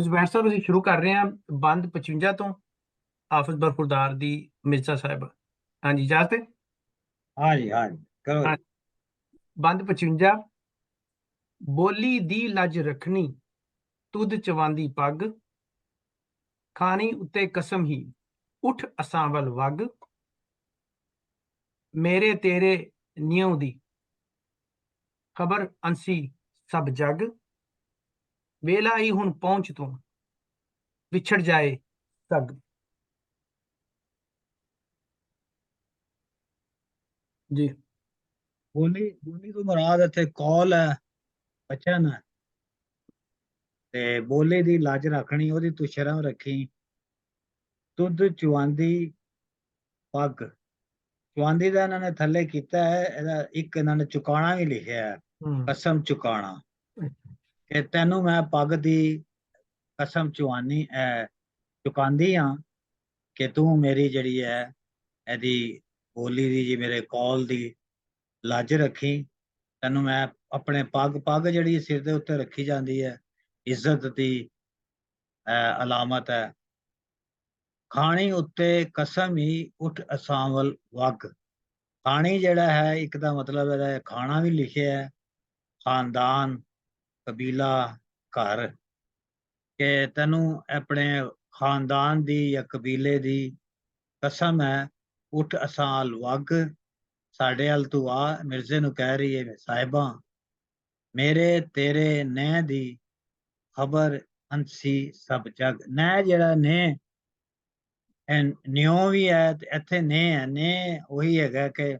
ਜ਼ੁਬੈਰ ਸਾਹਿਬ ਅਸੀਂ ਸ਼ੁਰੂ ਕਰ ਰਹੇ ਹਾਂ ਬੰਦ 55 ਤੋਂ ਹਾਫਿਜ਼ ਬਰਖੁਰਦਾਰ ਦੀ ਮਿਰਜ਼ਾ ਸਾਹਿਬ। ਹਾਂਜੀ ਇਜਾਜ਼ਤ ਹੈ। हाँ जी करो ਹਾਂ, जी। ਬੰਦ 55। ਬੋਲੀ ਦੀ ਲੱਜ ਰੱਖਣੀ ਤੁਧ ਚਵਾਂਦੀ ਪੱਗ, ਖਾਣੀ ਉੱਤੇ ਕਸਮ ਹੀ ਉਠ ਅਸਾਂ ਵੱਲ ਵਗ, ਮੇਰੇ ਤੇਰੇ ਨਿਉ ਦੀ ਖਬਰ ਅੰਸੀ ਸਭ ਜਗ, ਵੇਲਾ ਹੀ ਹੁਣ ਪਹੁੰਚ ਤੂੰ ਵਿਛੜ ਜਾਏ ਸਗ। ਜੀ बोली बोली तो मुराद इत्थे कौल है, वचन है। ते बोली दी लज रखनी, ओदी तू शर्म रखी। तुद चुआंदी पग, चुआंदी दा इन्हां ने थल्ले कीता है, एदा एक इन्हां ने चुकाना भी लिखिया है, कसम चुकाना। कि तैनू मैं पग दी कसम चुआनी चुकांदी हां कि तू मेरी जिहड़ी है एदी बोली दी जी मेरे कौल दी लज रखी। तैनू मैं अपने पग पग जिहड़ी सिर दे उत्ते रखी जांदी है, इज्जत दी अलामत है। खानी उत्ते कसम ही उठ असावल वग, खानी जिहड़ा है एक दा मतलब है खाना भी लिखिया है, खानदान कबीला घर, के तैनू अपने खानदान दी या कबीले दी कसम है उठ असाल वग, साडे अल तू आ। मिर्जे नू कह रही है साहिबा, मेरे तेरे ने दी खबर अंसी सब जग। ने जिहड़ा ने न्यो भी है ते इत्थे ने है, ने वही हैगा कि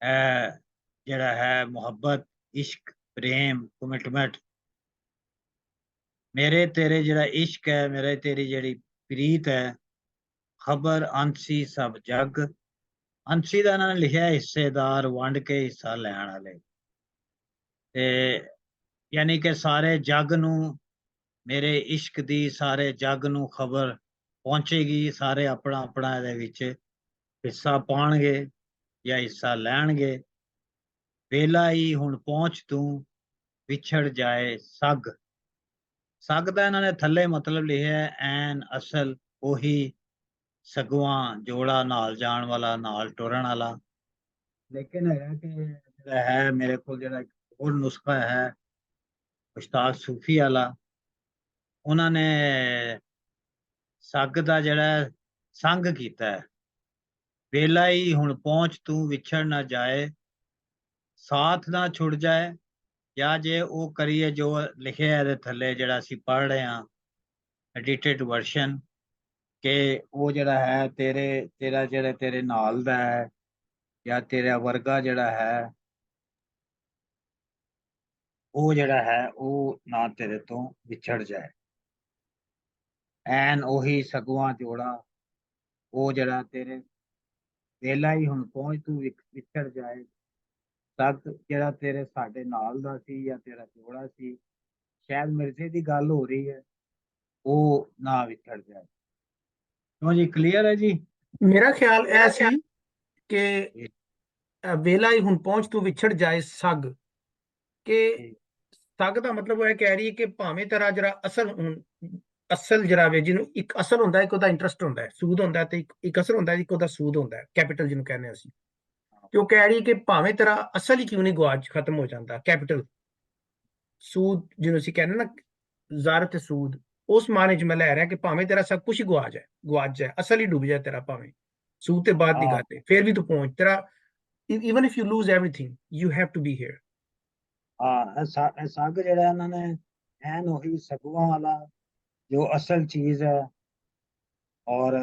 जिहड़ा है मुहब्बत इश्क प्रेम कमिटमेंट। मेरे तेरे जिहड़ा इश्क है, मेरे तेरी जिहड़ी प्रीत है, खबर अंसी सब जग। अंसी दा इन्हां ने लिखिया हिस्सेदार, वंड के हिस्सा लैण वाले। ते यानी कि सारे जग नू मेरे इश्क दी सारे जग नू खबर पहुंचेगी, सारे अपना अपना इहदे विच हिस्सा पाणगे या हिस्सा लैणगे। वेला ही हुण पहुंच तू विछड़ जाए सग। सग दा इन्हां ने थल्ले मतलब लिखिया है ऐन असल ओही सगवां जोड़ा, नाल जाण वाला नाल टुरन वाला। लेकिन है कि जिहड़ा है मेरे कोल जिहड़ा होर नुस्खा है उस्ताद सूफी वाला, उन्हां ने सग दा जिहड़ा संग कीता है। वेला ही हुण पहुंच तू विछड़ ना जाए, साथ ना छुड़ जाए। या जे वो करिए जो लिखे है थले जिहड़ा असीं पढ़ रहे हैं एडिटेड वर्शन, के वो जिहड़ा है तेरा जिहड़ा तेरे नाल दा है या तेरा वर्गा जिहड़ा है वो जिहड़ा है वो ना तेरे तो विछड़ जाए। ऐन ओही सगवां जोड़ा, वो जिहड़ा तेरे वेला ही हुण पहुंच तू विछड़ जाए सग, जिहड़ा तेरे साडे नाल दा सी या तेरा जोड़ा सी, शायद मिर्जे दी गल हो रही है, वो ना विछड़ जाए। क्यों जी, क्लियर है जी? ਮੇਰਾ ਖਿਆਲ ਇਹ ਸੀ ਕਿ ਵੇਲਾ ਹੀ ਹੁਣ ਪਹੁੰਚ ਤੂੰ ਵਿਛੜ ਜਾਏ ਸਗ, ਕਿ ਸਗ ਦਾ ਮਤਲਬ ਇਹ ਕਹਿ ਰਹੀ ਹੈ ਕਿ ਭਾਵੇਂ ਤੇਰਾ ਜਿਹੜਾ ਅਸਲ ਜਿਹੜਾ ਵੇ, ਜਿਹਨੂੰ ਇੱਕ ਅਸਲ ਹੁੰਦਾ, ਇੱਕ ਉਹਦਾ ਇੰਟਰਸਟ ਹੁੰਦਾ ਹੈ, ਸੂਦ ਹੁੰਦਾ, ਤੇ ਇੱਕ ਅਸਲ ਹੁੰਦਾ, ਇੱਕ ਉਹਦਾ ਸੂਦ ਹੁੰਦਾ, ਕੈਪੀਟਲ ਜਿਹਨੂੰ ਕਹਿੰਦੇ ਅਸੀਂ। ਤੇ ਉਹ ਕਹਿ ਰਹੀ ਕਿ ਭਾਵੇਂ ਤੇਰਾ ਅਸਲ ਹੀ ਕਿਉਂ ਨਹੀਂ ਗਵਾਚ ਖਤਮ ਹੋ ਜਾਂਦਾ, ਕੈਪੀਟਲ ਸੂਦ ਜਿਹਨੂੰ ਅਸੀਂ ਕਹਿੰਦੇ ਨਾ, ਜ਼ਰ ਤੇ ਸੂਦ, ਉਸ ਮਾਨੇ ਚ ਮੈਂ ਲੈ ਰਿਹਾ ਕਿ ਭਾਵੇਂ ਤੇਰਾ ਸਭ ਕੁਝ ਹੀ ਗਵਾਚ ਜਾਏ, ਅਸਲ ਹੀ ਡੁੱਬ ਜਾਏ ਤੇਰਾ, ਭਾਵੇਂ ਸੂਦ ਤੇ ਬਾਅਦ ਦੀ ਗੱਲ ਹੈ, ਫਿਰ ਵੀ ਤੂੰ ਪਹੁੰਚ ਤੇਰਾ, even if you lose everything you have to be here। सग जिहड़ा इन्होंने ऐन ओही सगवां वाला जो असल चीज है, और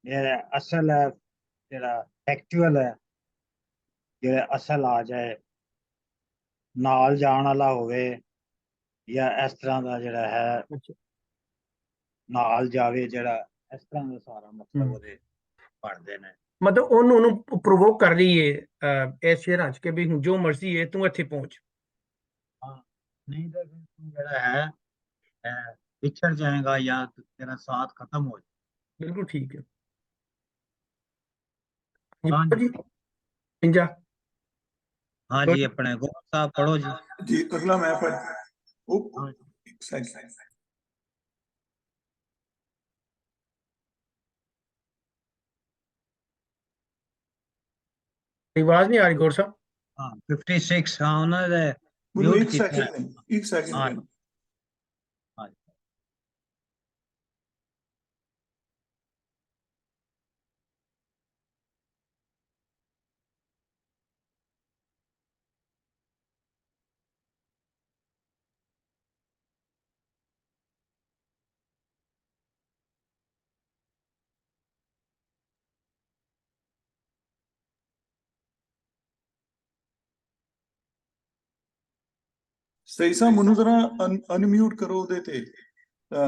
ये असल है जिहड़ा फैक्चुअल है, जिहड़ा असल आ जाए, नाल जाण वाला होवे या इस तरह का जिहड़ा है नाल जावे, जिहड़ा इस तरह का सारा मतलब ਉਹਦੇ ਬਣਦੇ ਨੇ। ਮਤਲਬ ਉਹਨੂੰ ਪ੍ਰੋਵੋਕ ਕਰ ਰਹੀ ਹੈ ਇਸ ਸ਼ੇਰਾਂ ਚ ਕਿ ਵੀ ਹੁਣ ਜੋ ਮਰਜ਼ੀ ਹੈ ਤੂੰ ਇੱਥੇ ਪਹੁੰਚ। हाँ, नहीं तो फिर तू जिहड़ा है पिछड़ जाएगा या तेरा साथ खत्म हो जाए। बिल्कुल ठीक है हाँ जी, जी। इंजा हाँ जी, अपने गोल साहब पढ़ो जी। जी अगला मैं पढ़ हाँ जी। एक सेकंड। आवाज नहीं आ रही गौर साहब। हाँ 56 हाँ उन्होंने बोलो म्यूट एक किया है। सेकंड, एक सेकंड हाँ लेना। हाँ ਸਹੀ ਸਾਹਿਬ ਮੈਨੂੰ ਜ਼ਰਾ ਅਨਮਿਊਟ ਕਰੋ ਉਹਦੇ ਤੇ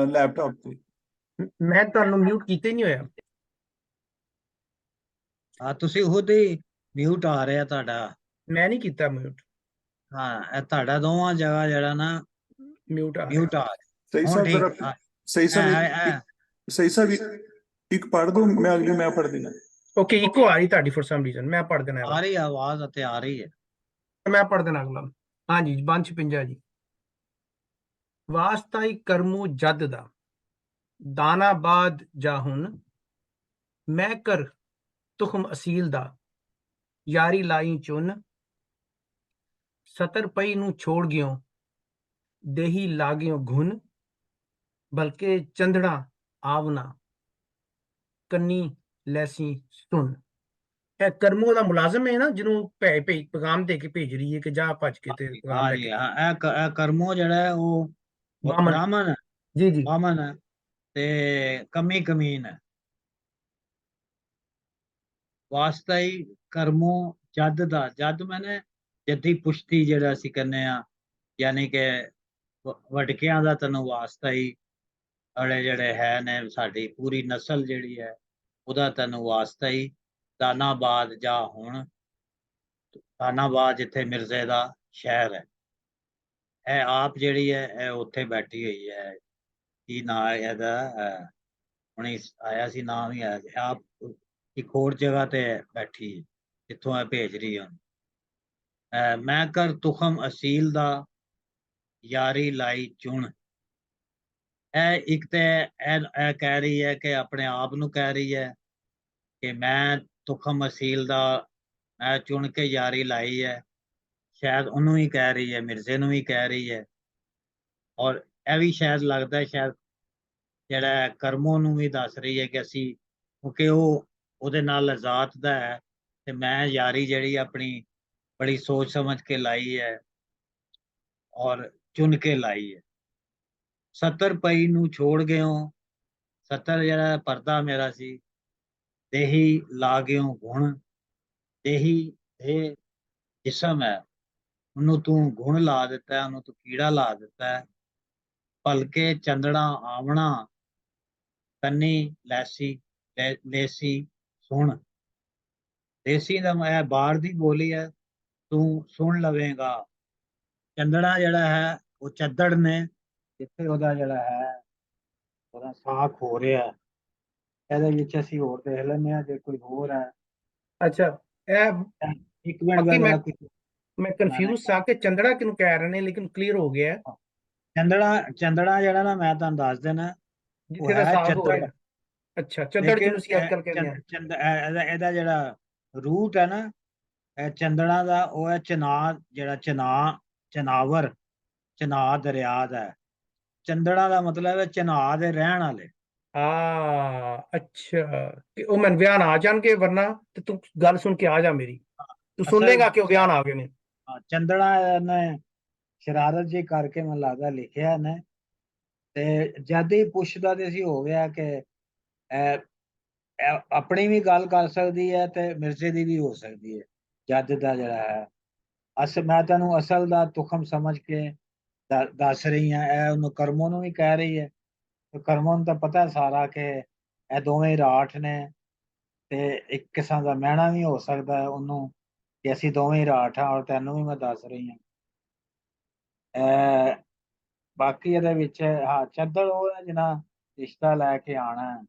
ਲੈਪਟਾਪ ਤੇ। ਮੈਂ ਤੁਹਾਨੂੰ ਮਿਊਟ ਕੀਤਾ ਹੀ ਨਹੀਂ ਹੋਇਆ। ਹਾਂ ਤੁਸੀਂ ਖੁਦ ਹੀ ਮਿਊਟ ਆ ਰਿਹਾ ਤੁਹਾਡਾ। ਮੈਂ ਨਹੀਂ ਕੀਤਾ ਮਿਊਟ, ਹਾਂ ਇਹ ਤੁਹਾਡਾ ਦੋਵਾਂ ਜਗ੍ਹਾ ਜਿਹੜਾ ਨਾ ਮਿਊਟ ਆ ਮਿਊਟ ਰਿਹਾ। ਆ ਰਿਹਾ। ਸਹੀ ਹੁਣ ਸਾਹਿਬ ਠੀਕ ਜ਼ਰਾ ਸਹੀ ਸਾਹਿਬ ਸਹੀ ਸਾਹਿਬ ਇੱਕ ਪੜ੍ਹ ਦੋ, ਮੈਂ ਅਗਲੀ ਮੈਂ ਪੜ੍ਹ ਦੇਣਾ। ਓਕੇ ਇਕੋ ਆ ਰਹੀ ਤੁਹਾਡੀ ਫॉर सम रीजन। ਮੈਂ ਪੜ੍ਹ ਦੇਣਾ ਆ ਰਹੀ ਆਵਾਜ਼ ਅਤੇ ਆ ਰਹੀ ਹੈ। ਮੈਂ ਪੜ੍ਹ ਦੇਣਾ ਅਗਲਾ। ਹਾਂਜੀ 556 ਜੀ। ਵਾਸਤਾ ਹੀ ਕਰਮੂ ਜਦ ਦਾ ਦਾਨਾ ਬਾਦ ਜਾ ਹੁਣ, ਮੈਂ ਕਰ ਤੁਖਮ ਅਸੀਲ ਦਾ ਯਾਰੀ ਲਾਈ ਚੁਨ, ਸਤਰ ਪਈ ਨੂੰ ਛੋੜ ਗਿਓ ਦੇਹੀ ਲਾਗਿਓ ਘੁਨ, ਬਲਕਿ ਚੰਦੜਾ ਆਵਨਾ ਕੰਨੀ ਲੈਸੀ ਸੁਨ। ਇਹ ਕਰਮੋ ਦਾ ਮੁਲਾਜ਼ਮ ਹੈ ਨਾ, ਜਿਹਨੂੰ ਪੈਗਾਮ ਦੇ ਕੇ ਭੇਜ ਰਹੀ ਹੈ ਕਿ ਜਾ ਭੱਜ ਕੇ ਤੇ ਪੈਗਾਮ ਹਾਂ ਲੈ ਜੀ ਕੇ। ਹਾਂ ਇਹ ਕਰਮੋ ਜਿਹੜਾ ਹੈ ਉਹ ਬਾਮਨ ਬ੍ਰਾਹਮਣ ਹੈ, ਜੀ ਜੀ। ਬਾਮਨ ਹੈ ਤੇ ਕਮੀ ਕਮੀਨ ਹੈ। ਵਾਸਤਾ ਹੀ ਕਰਮੋ ਜਦ ਦਾ, ਜਦ ਮੈਨੇ ਜੱਦੀ ਪੁਸ਼ਤੀ ਜਿਹੜਾ ਅਸੀਂ ਕਹਿੰਦੇ ਆ, ਯਾਨੀ ਕਿ ਵਟਕਿਆਂ ਦਾ ਤੈਨੂੰ ਵਾਸਤਾ ਹੀ ਅੜੇ ਜਿਹੜੇ ਹੈ ਨੇ ਸਾਡੀ ਪੂਰੀ ਨਸਲ ਜਿਹੜੀ ਹੈ ਉਹਦਾ ਤੈਨੂੰ ਵਾਸਤਾ ਹੀ। ਦਾਨਾਬਾਦ ਜਾ ਹੁਣ, ਦਾਨਾਬਾਦ ਜਿੱਥੇ ਮਿਰਜ਼ੇ ਦਾ ਸ਼ਹਿਰ ਹੈ, ਇਹ ਆਪ ਜਿਹੜੀ ਹੈ ਇਹ ਉੱਥੇ ਬੈਠੀ ਹੋਈ ਹੈ। ਕੀ ਨਾਂ ਹੈ ਇਹਦਾ, ਹੁਣੇ ਆਇਆ ਸੀ ਨਾਮ ਹੀ ਆਇਆ ਸੀ। ਆਪ ਇੱਕ ਹੋਰ ਜਗ੍ਹਾ ਤੇ ਬੈਠੀ ਹੈ ਜਿੱਥੋਂ ਇਹ ਭੇਜ ਰਹੀ ਹੈ। ਮੈਂ ਕਰ ਤੁਖਮ ਅਸੀਲ ਦਾ ਯਾਰੀ ਲਾਈ ਚੁਣ। ਇਹ ਇੱਕ ਤੇ ਇਹ ਕਹਿ ਰਹੀ ਹੈ ਕਿ ਆਪਣੇ ਆਪ ਨੂੰ ਕਹਿ ਰਹੀ ਹੈ ਕਿ ਮੈਂ ਤੁਖਮ ਅਸੀਲ ਦਾ ਮੈਂ ਚੁਣ ਕੇ ਯਾਰੀ ਲਾਈ ਹੈ। ਸ਼ਾਇਦ ਉਹਨੂੰ ਹੀ ਕਹਿ ਰਹੀ ਹੈ, ਮਿਰਜ਼ੇ ਨੂੰ ਵੀ ਕਹਿ ਰਹੀ ਹੈ। ਔਰ ਇਹ ਵੀ ਸ਼ਾਇਦ ਲੱਗਦਾ ਸ਼ਾਇਦ ਜਿਹੜਾ ਕਰਮੋਂ ਨੂੰ ਵੀ ਦੱਸ ਰਹੀ ਹੈ ਕਿ ਅਸੀਂ, ਕਿਉਂਕਿ ਉਹ ਉਹਦੇ ਨਾਲ ਜ਼ਾਤ ਦਾ ਹੈ ਤੇ ਮੈਂ ਯਾਰੀ ਜਿਹੜੀ ਆਪਣੀ ਬੜੀ ਸੋਚ ਸਮਝ ਕੇ ਲਾਈ ਹੈ ਔਰ ਚੁਣ ਕੇ ਲਾਈ ਹੈ। ਸੱਤਰ ਪਈ ਨੂੰ ਛੋੜ ਗਿਓ, ਸੱਤਰ ਜਿਹੜਾ ਪਰਦਾ ਮੇਰਾ ਸੀ, ਦੇਹੀ ਲਾ ਗਿਓ ਗੁਣ, ਦੇਹੀ ਇਹ ਜਿਸਮ ਹੈ ਉਹਨੂੰ ਤੂੰ ਗੁਣ ਲਾ ਦਿੱਤਾ ਹੈ, ਉਹਨੂੰ ਤੂੰ ਕੀੜਾ ਲਾ ਦਿੱਤਾ ਹੈ। ਭਲਕੇ ਚੰਦੜਾ ਆਵਣਾ ਕੰਨੀ ਲੈਸੀ ਲੈਸੀ ਸੁਣ। ਦੇਸੀ ਦਾ ਇਹ ਬਾਹਰ ਦੀ ਬੋਲੀ ਹੈ, ਤੂੰ ਸੁਣ ਲਵੇਂਗਾ। ਚੰਦੜਾ ਜਿਹੜਾ ਹੈ ਉਹ ਚੱਦੜ ਨੇ ਜਿੱਥੇ ਉਹਦਾ ਜਿਹੜਾ ਹੈ ਉਹਦਾ ਸਾਖ ਹੋ ਰਿਹਾ। ਇਹਦੇ ਵਿੱਚ ਅਸੀਂ ਹੋਰ ਦੇਖ ਲੈਂਦੇ ਹਾਂ ਜੇ ਕੋਈ ਹੋਰ ਹੈ। ਅੱਛਾ ਇਹ ਇੱਕ ਮਿੰਟ ਬਾਕੀ ਦਾ ਕੁਝ ਮੈਂ ਕੰਫਿਊਜ਼ ਸਾ ਕਿ ਚੰਦੜਾ ਕਿਹਨੂੰ ਕਹਿ ਰਹੇ ਨੇ, ਲੇਕਿਨ ਕਲੀਅਰ ਹੋ ਗਿਆ ਚੰਦੜਾ ਜਿਹੜਾ ਨਾ ਮੈਂ ਤੁਹਾਨੂੰ ਦੱਸ ਦੇਣਾ ਉਹ ਜਿੱਥੇ ਦਾ ਹੈ ਸਾਗ ਹੋ ਚੱਦੜ। ਰਿਹਾ। ਅੱਛਾ ਚੱਦੜ ਲੇਕਿਨ ਜਿਹਨੂੰ ਅਸੀਂ ਅੱਜ ਕੱਲ ਕਹਿੰਦੇ ਹਾਂ। ਇਹਦਾ ਜਿਹੜਾ ਰੂਟ ਹੈ ਨਾ ਇਹ ਚੰਦੜਾ ਦਾ ਉਹ ਹੈ ਜਿਹੜਾ ਚਨਾਵਰ ਚਨਾਹ ਦਰਿਆ ਦਾ ਹੈ। ਚੰਦੜਾ ਦਾ ਮਤਲਬ ਹੈ ਚਨਾਹ ਦੇ ਰਹਿਣ ਵਾਲੇ। ਅੱਛਾ ਕਿ ਉਹ ਮੈਨੂੰ ਵਿਆਹ ਆ ਜਾਣਗੇ, ਵਰਨਾ ਤੇ ਤੂੰ ਗੱਲ ਸੁਣ ਕੇ ਆ ਜਾ ਮੇਰੀ, ਤੂੰ ਸੁਣ ਅਸਲ ਲੇਗਾ ਕਿ ਉਹ ਵਿਆਹ ਆ ਗਏ ਨੇ। ਚੰਦੜਾ ਨੇ ਸ਼ਰਾਰਤ ਜੀ ਕਰਕੇ ਮੈਨੂੰ ਲੱਗਦਾ ਲਿਖਿਆ ਨੇ, ਤੇ ਜਦ ਹੀ ਪੁੱਛਦਾ ਤੇ ਸੀ ਹੋ ਗਿਆ ਕਿ ਆਪਣੀ ਵੀ ਗੱਲ ਕਰ ਸਕਦੀ ਹੈ ਤੇ ਮਿਰਜ਼ੇ ਦੀ ਵੀ ਹੋ ਸਕਦੀ ਹੈ। ਜੱਜ ਦਾ ਜਿਹੜਾ ਹੈ ਮੈਂ ਤੈਨੂੰ ਅਸਲ ਦਾ ਤੁਖਮ ਸਮਝ ਕੇ ਦੱਸ ਰਹੀ ਹਾਂ। ਇਹ ਉਹਨੂੰ ਕਰਮੋਂ ਨੂੰ ਵੀ ਕਹਿ ਰਹੀ ਹੈ, ਕਰਮੋਂ ਨੂੰ ਤਾਂ ਪਤਾ ਸਾਰਾ ਕਿ ਇਹ ਦੋਵੇਂ ਰਾਠ ਨੇ ਤੇ ਇੱਕ ਕਿਸਮ ਦਾ ਮਹਿਣਾ ਵੀ ਹੋ ਸਕਦਾ ਹੈ ਉਹਨੂੰ ਕਿ ਅਸੀਂ ਦੋਵੇਂ ਰਾਠ ਹਾਂ, ਔਰ ਤੈਨੂੰ ਵੀ ਮੈਂ ਦੱਸ ਰਹੀ ਹਾਂ। ਬਾਕੀ ਇਹਦੇ ਵਿੱਚ ਹਾਂ ਚੱਦੜ ਉਹ ਹੈ ਜਿਹਨਾਂ ਰਿਸ਼ਤਾ ਲੈ ਕੇ ਆਣਾ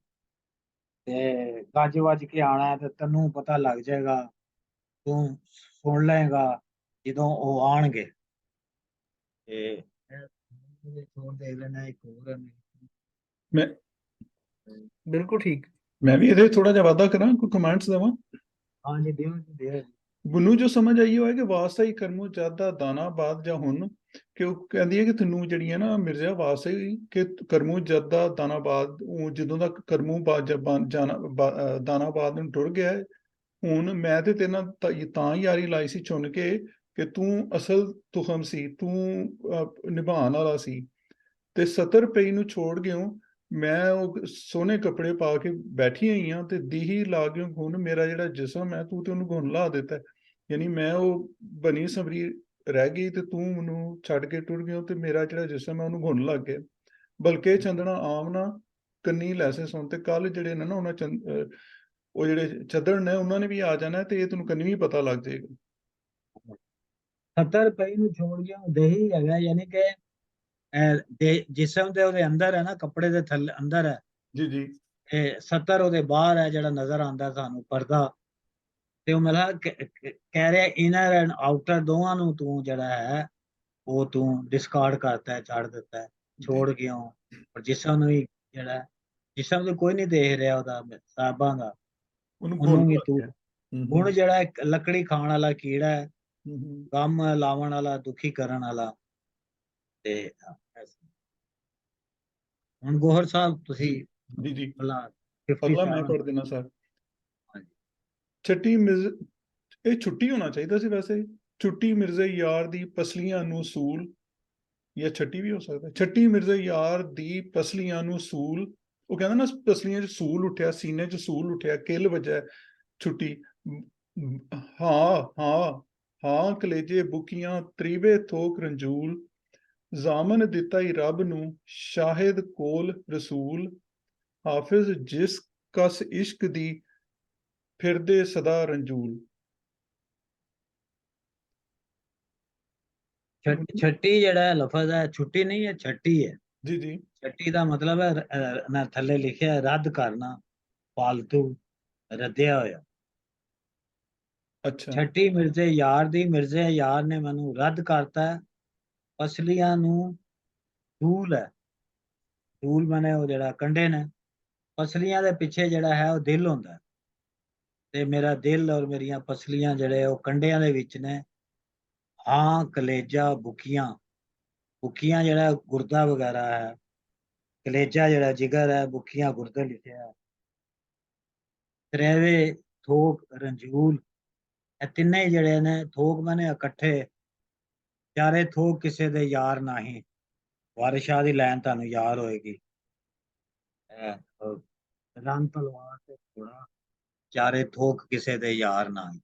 ਤੇ ਗੱਜ ਵੱਜ ਕੇ ਆਣਾ ਤੇ ਤੈਨੂੰ ਪਤਾ ਲੱਗ ਜਾਏਗਾ, ਤੂੰ ਸੁਣ ਲਏਗਾ ਜਦੋਂ ਉਹ ਆਣਗੇ। ਤੇ छोड़ देख लेना एक और है ਮੈਂ ਬਿਲਕੁਲ ਠੀਕ। ਮੈਂ ਵੀ ਇਹਦੇ ਥੋੜਾ ਜਿਹਾ ਵਾਧਾ ਕਰਾਂ, ਕੋਈ ਕਮੈਂਟਸ ਦੇਵਾਂ। हाँ जी दियो जी दियो जी। ਮੈਨੂੰ ਜੋ ਸਮਝ ਆਈ ਉਹ ਹੈ ਕਿ ਵਾਸਤਾ ਹੀ ਕਰਮੂ ਜਦ ਦਾ ਦਾਣਾ ਬਾਦ ਜਾਂ ਹੁਣ, ਕਿ ਉਹ ਕਹਿੰਦੀ ਹੈ ਕਿ ਤੈਨੂੰ ਜਿਹੜੀ ਹੈ ਨਾ ਮਿਰਜ਼ਾ ਵਾਸਤਾ ਹੀ ਕਿ ਕਰਮੂ ਜਦ ਦਾ ਦਾਣਾ ਬਾਦ, ਉਹ ਜਦੋਂ ਦਾ ਕਰਮੂ ਦਾਣਾ ਬਾਦ ਨੂੰ ਟੁਰ ਗਿਆ ਹੈ, ਹੁਣ ਮੈਂ ਤੇ ਤੇਰੇ ਨਾਲ ਤਾਂ ਯਾਰੀ ਲਾਈ ਸੀ ਚੁਣ ਕੇ ਕਿ ਤੂੰ ਅਸਲ ਤੁਖਮ ਸੀ, ਤੂੰ ਨਿਭਾਉਣ ਵਾਲਾ ਸੀ, ਤੇ 70 ਰੁਪਏ ਨੂੰ ਛੋੜ ਗਿਓ ਮੈਂ ਉਹ ਸੋਹਣੇ ਕੱਪੜੇ ਪਾ ਕੇ ਬੈਠੀ ਹੋਈ ਹਾਂ ਤੇ ਦੀਹੀ ਲਾ ਗਿਓ ਗੁਣ, ਮੇਰਾ ਜਿਹੜਾ ਜਿਸਮ ਹੈ ਤੂੰ ਤੇ ਉਹਨੂੰ ਗੁਣ ਲਾ ਦਿੱਤਾ। ਯਾਨੀ ਮੈਂ ਉਹ ਬਣੀ ਸੰਵਰੀ ਰਹਿ ਗਈ ਤੇ ਤੂੰ ਮੈਨੂੰ ਛੱਡ ਕੇ ਟੁਰ ਗਿਓ ਤੇ ਮੇਰਾ ਜਿਹੜਾ ਜਿਸਮ ਹੈ ਉਹਨੂੰ ਗੁਣ ਲੱਗ ਗਿਆ। ਬਲਕਿ ਚੰਦਣਾ ਆਮ ਨਾ ਕੰਨੀ ਲੈਸੇ ਸੁਣ, ਤੇ ਕੱਲ ਜਿਹੜੇ ਨੇ ਨਾ ਉਹਨਾਂ ਉਹ ਜਿਹੜੇ ਚੱਦੜ ਨੇ ਉਹਨਾਂ ਨੇ ਵੀ ਆ ਜਾਣਾ ਤੇ ਇਹ ਤੈਨੂੰ ਕੰਨੀ ਵੀ ਪਤਾ ਲੱਗ ਜਾਏਗਾ। 70 ਰੁਪਏ ਨੂੰ ਛੋੜ ਗਿਆ ਦਹੀਂ ਹੈਗਾ, ਯਾਨੀ ਕਿ ਜਿਸਮ ਦੇ ਉਹਦੇ ਅੰਦਰ ਹੈ ਨਾ, ਕੱਪੜੇ ਦੇ ਥੱਲੇ ਅੰਦਰ ਹੈ, ਜੀ ਜੀ ਇਹ 70 ਉਹਦੇ ਬਾਹਰ ਹੈ ਜਿਹੜਾ ਨਜ਼ਰ ਆਉਂਦਾ ਸਾਨੂੰ ਪਰਦਾ, ਤੇ ਉਹ ਮਤਲਬ ਕਹਿ ਰਿਹਾ ਇਨਰ ਐਂਡ ਆਊਟਰ ਦੋਵਾਂ ਨੂੰ ਤੂੰ ਜਿਹੜਾ ਹੈ ਉਹ ਤੂੰ ਡਿਸਕਾਰਡ ਕਰਤਾ ਹੈ, ਛੱਡ ਦਿੱਤਾ ਹੈ, ਛੋੜ ਗਿਆ। ਪਰ ਜਿਸਮ ਨੂੰ ਵੀ ਜਿਹੜਾ ਜਿਸਮ ਨੂੰ ਕੋਈ ਨਹੀਂ ਦੇਖ ਰਿਹਾ ਉਹਦਾ ਸਾਹਬਾਂ ਦਾ, ਉਹਨੂੰ ਗੁਣ ਉਹਨੂੰ ਵੀ ਲੱਗ ਤੂੰ ਗਿਆ। ਹੁਣ ਜਿਹੜਾ ਇੱਕ ਲੱਕੜੀ ਖਾਣ ਵਾਲਾ ਕੀੜਾ ਹੈ, ਹੂੰ ਕੰਮ ਲਾਵਣ ਵਾਲਾ, ਦੁਖੀ ਕਰਨ ਵਾਲਾ। ਤੇ ਹੁਣ ਗੋਹਰ ਸਾਹਿਬ ਤੁਸੀਂ ਜੀ ਜੀ ਭਲਾ ਅਗਲਾ ਮੈਂ 57 ਪੜ੍ਹ ਦੇਣਾ ਸਰ। ਹਾਂਜੀ। ਛੱਟੀ ਇਹ ਛੁੱਟੀ ਹੋਣਾ ਚਾਹੀਦਾ ਸੀ ਵੈਸੇ। ਛੁੱਟੀ ਮਿਰਜ਼ੇ ਯਾਰ ਦੀ ਪਸਲੀਆਂ ਨੂੰ ਸੂਲ, ਜਾਂ ਛੱਟੀ ਵੀ ਹੋ ਸਕਦਾ। ਛੱਟੀ ਮਿਰਜ਼ੇ ਯਾਰ ਦੀ ਪਸਲੀਆਂ ਨੂੰ ਸੂਲ, ਉਹ ਕਹਿੰਦਾ ਨਾ ਪਸਲੀਆਂ 'ਚ ਸੂਲ ਉੱਠਿਆ, ਸੀਨੇ 'ਚ ਸੂਲ ਉੱਠਿਆ, ਕਿੱਲ ਵੱਜਿਆ ਛੁੱਟੀ। ਹਾਂ ਹਾਂ ਹਾਂ ਕਲੇਜੇ ਬੁਕੀਆਂ ਤ੍ਰੀਵੇ ਥੋਕ ਰੰਜੂਲ, ਜ਼ਾਮਨ ਦਿੱਤਾ ਹੀ ਰੱਬ ਨੂੰ ਸ਼ਾਹਿਦ ਕੋਲ ਰਸੂਲ, ਹਾਫਿਜ਼ ਜਿਸ ਕਸ ਇਸ਼ਕ ਦੀ ਫਿਰਦੇ ਸਦਾ ਰੰਜੂਲ। ਛੱਟੀ ਜਿਹੜਾ ਲਫ਼ਜ਼ ਹੈ, ਛੁੱਟੀ ਨਹੀਂ ਹੈ, ਛੱਟੀ ਹੈ। ਜੀ ਜੀ ਛੱਟੀ ਦਾ ਮਤਲਬ ਹੈ ਨਾ, ਥੱਲੇ ਲਿਖਿਆ ਰੱਦ ਕਰਨਾ, ਫਾਲਤੂ, ਰੱਦਿਆ ਹੋਇਆ। ਅੱਛਾ ਛੱਟੀ ਮਿਰਜ਼ੇ ਯਾਰ ਦੀ, ਮਿਰਜ਼ੇ ਯਾਰ ਨੇ ਮੈਨੂੰ ਰੱਦ ਕਰਤਾ ਹੈ। ਪਸਲੀਆਂ ਨੂੰ ਧੂਲ ਹੈ, ਧੂਲ ਮਾਨੇ ਉਹ ਜਿਹੜਾ ਕੰਡੇ ਨੇ, ਪਸਲੀਆਂ ਦੇ ਪਿੱਛੇ ਜਿਹੜਾ ਹੈ ਉਹ ਦਿਲ ਹੁੰਦਾ, ਤੇ ਮੇਰਾ ਦਿਲ ਔਰ ਮੇਰੀਆਂ ਪਸਲੀਆਂ ਜਿਹੜੇ ਉਹ ਕੰਡਿਆਂ ਦੇ ਵਿੱਚ ਨੇ। ਹਾਂ ਕਲੇਜਾ ਬੁਕੀਆਂ, ਬੁਕੀਆਂ ਜਿਹੜਾ ਗੁਰਦਾ ਵਗੈਰਾ ਹੈ, ਕਲੇਜਾ ਜਿਹੜਾ ਜਿਗਰ ਹੈ, ਬੁਕੀਆਂ ਗੁਰਦੇ ਲਿਖਿਆ ਹੈ। ਤਰੇਵੇ ਥੋਕ ਰੰਜੂਲ, ਇਹ ਤਿੰਨੇ ਜਿਹੜੇ ਨੇ, ਥੋਕ ਮਾਨੇ ਇਕੱਠੇ, ਚਾਰੇ ਥੋਕ ਕਿਸੇ ਦੇ ਯਾਰ ਨਹੀਂ। ਵਾਰਿਸ ਸ਼ਾਹ ਦੀ ਲਾਈਨ ਤੁਹਾਨੂੰ ਯਾਦ ਹੋਏਗੀ, ਰੰਗ ਤਲਵਾਰ ਤੇ ਘੋੜਾ, ਚਾਰੇ ਥੋਕ ਕਿਸੇ ਦੇ ਯਾਰ ਨਹੀਂ।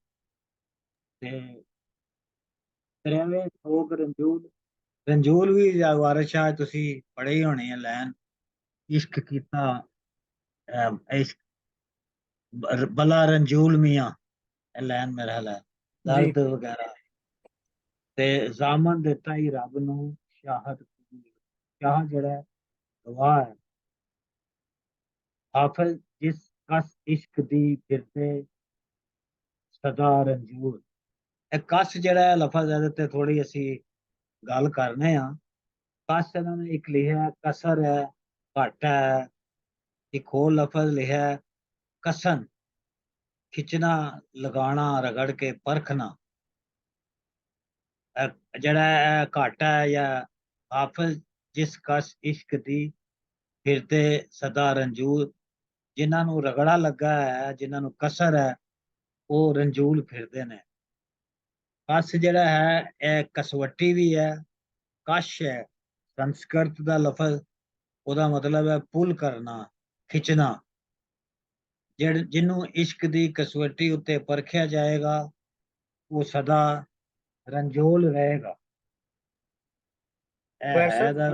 ਤੇ ਤਰੇਵੇਂ ਥੋਕ ਰੰਜੂਲ, ਰੰਜੂਲ ਵੀ ਵਾਰਿਸ ਸ਼ਾਹ ਤੁਸੀਂ ਪੜ੍ਹੇ ਹੀ ਹੋਣੇ ਆ ਲਾਈਨ, ਇਸ਼ਕ ਕੀਤਾ ਇਸ਼ਕ ਬਲਾ ਰੰਜੂਲ ਮੀਆਂ, ਇਹ ਲਾਈਨ ਮੇਰਾ ਹਾਲ ਹੈ, ਜੀ ਦਰਦ ਵਗੈਰਾ। ਤੇ ਜ਼ਾਮਨ ਦਿੱਤਾ ਹੀ ਰੱਬ ਨੂੰ ਸ਼ਾਹਦ, ਸ਼ਾਹ ਜਿਹੜਾ ਗਵਾਹ ਹੈ। ਹਾਫਿਜ਼ ਜਿਸ ਕਸ ਇਸ਼ਕ ਦੀ ਫਿਰਦੇ ਸਦਾ ਰੰਜੂਰ, ਇਹ ਕਸ ਜਿਹੜਾ ਲਫ਼ਜ਼ ਇਹਦੇ ਤੇ ਥੋੜੀ ਅਸੀਂ ਗੱਲ ਕਰਨੇ ਆ। ਕਸ ਇਹਨਾਂ ਨੇ ਇੱਕ ਲਿਖਿਆ ਕਸਰ ਹੈ, ਘੱਟ ਹੈ। ਇੱਕ ਹੋਰ ਲਫ਼ਜ਼ ਲਿਖਿਆ ਕਸਨ, ਖਿੱਚਣਾ, ਲਗਾਣਾ, ਰਗੜ ਕੇ ਪਰਖਣਾ। ਜਿਹੜਾ ਘੱਟ ਹੈ, ਜਾਂ ਹਾਫਿਜ਼ ਜਿਸ ਕਸ ਇਸ਼ਕ ਦੀ ਫਿਰਦੇ ਸਦਾ ਰੰਜੂਰ, ਜਿਨ੍ਹਾਂ ਨੂੰ ਰਗੜਾ ਲੱਗਾ ਹੈ, ਜਿਨ੍ਹਾਂ ਨੂੰ ਕਸਰ ਹੈ, ਉਹ ਰੰਜੂਲ ਫਿਰਦੇ ਨੇ। ਕਸ ਜਿਹੜਾ ਹੈ ਇਹ ਕਸਵੱਟੀ ਵੀ ਹੈ, ਕਸ਼ ਹੈ ਸੰਸਕ੍ਰਿਤ ਦਾ ਲਫ਼ਜ਼, ਉਹਦਾ ਮਤਲਬ ਹੈ ਪੁੱਲ ਕਰਨਾ, ਖਿੱਚਣਾ। ਜਿਹਨੂੰ ਇਸ਼ਕ ਦੀ ਕਸਵੱਟੀ ਉੱਤੇ ਪਰਖਿਆ ਜਾਏਗਾ ਉਹ ਸਦਾ ਰੰਜੋਲ ਰਹੇਗਾ। ਇਹ ਵੈਸੇ ਹੈ ਇਹਦਾ,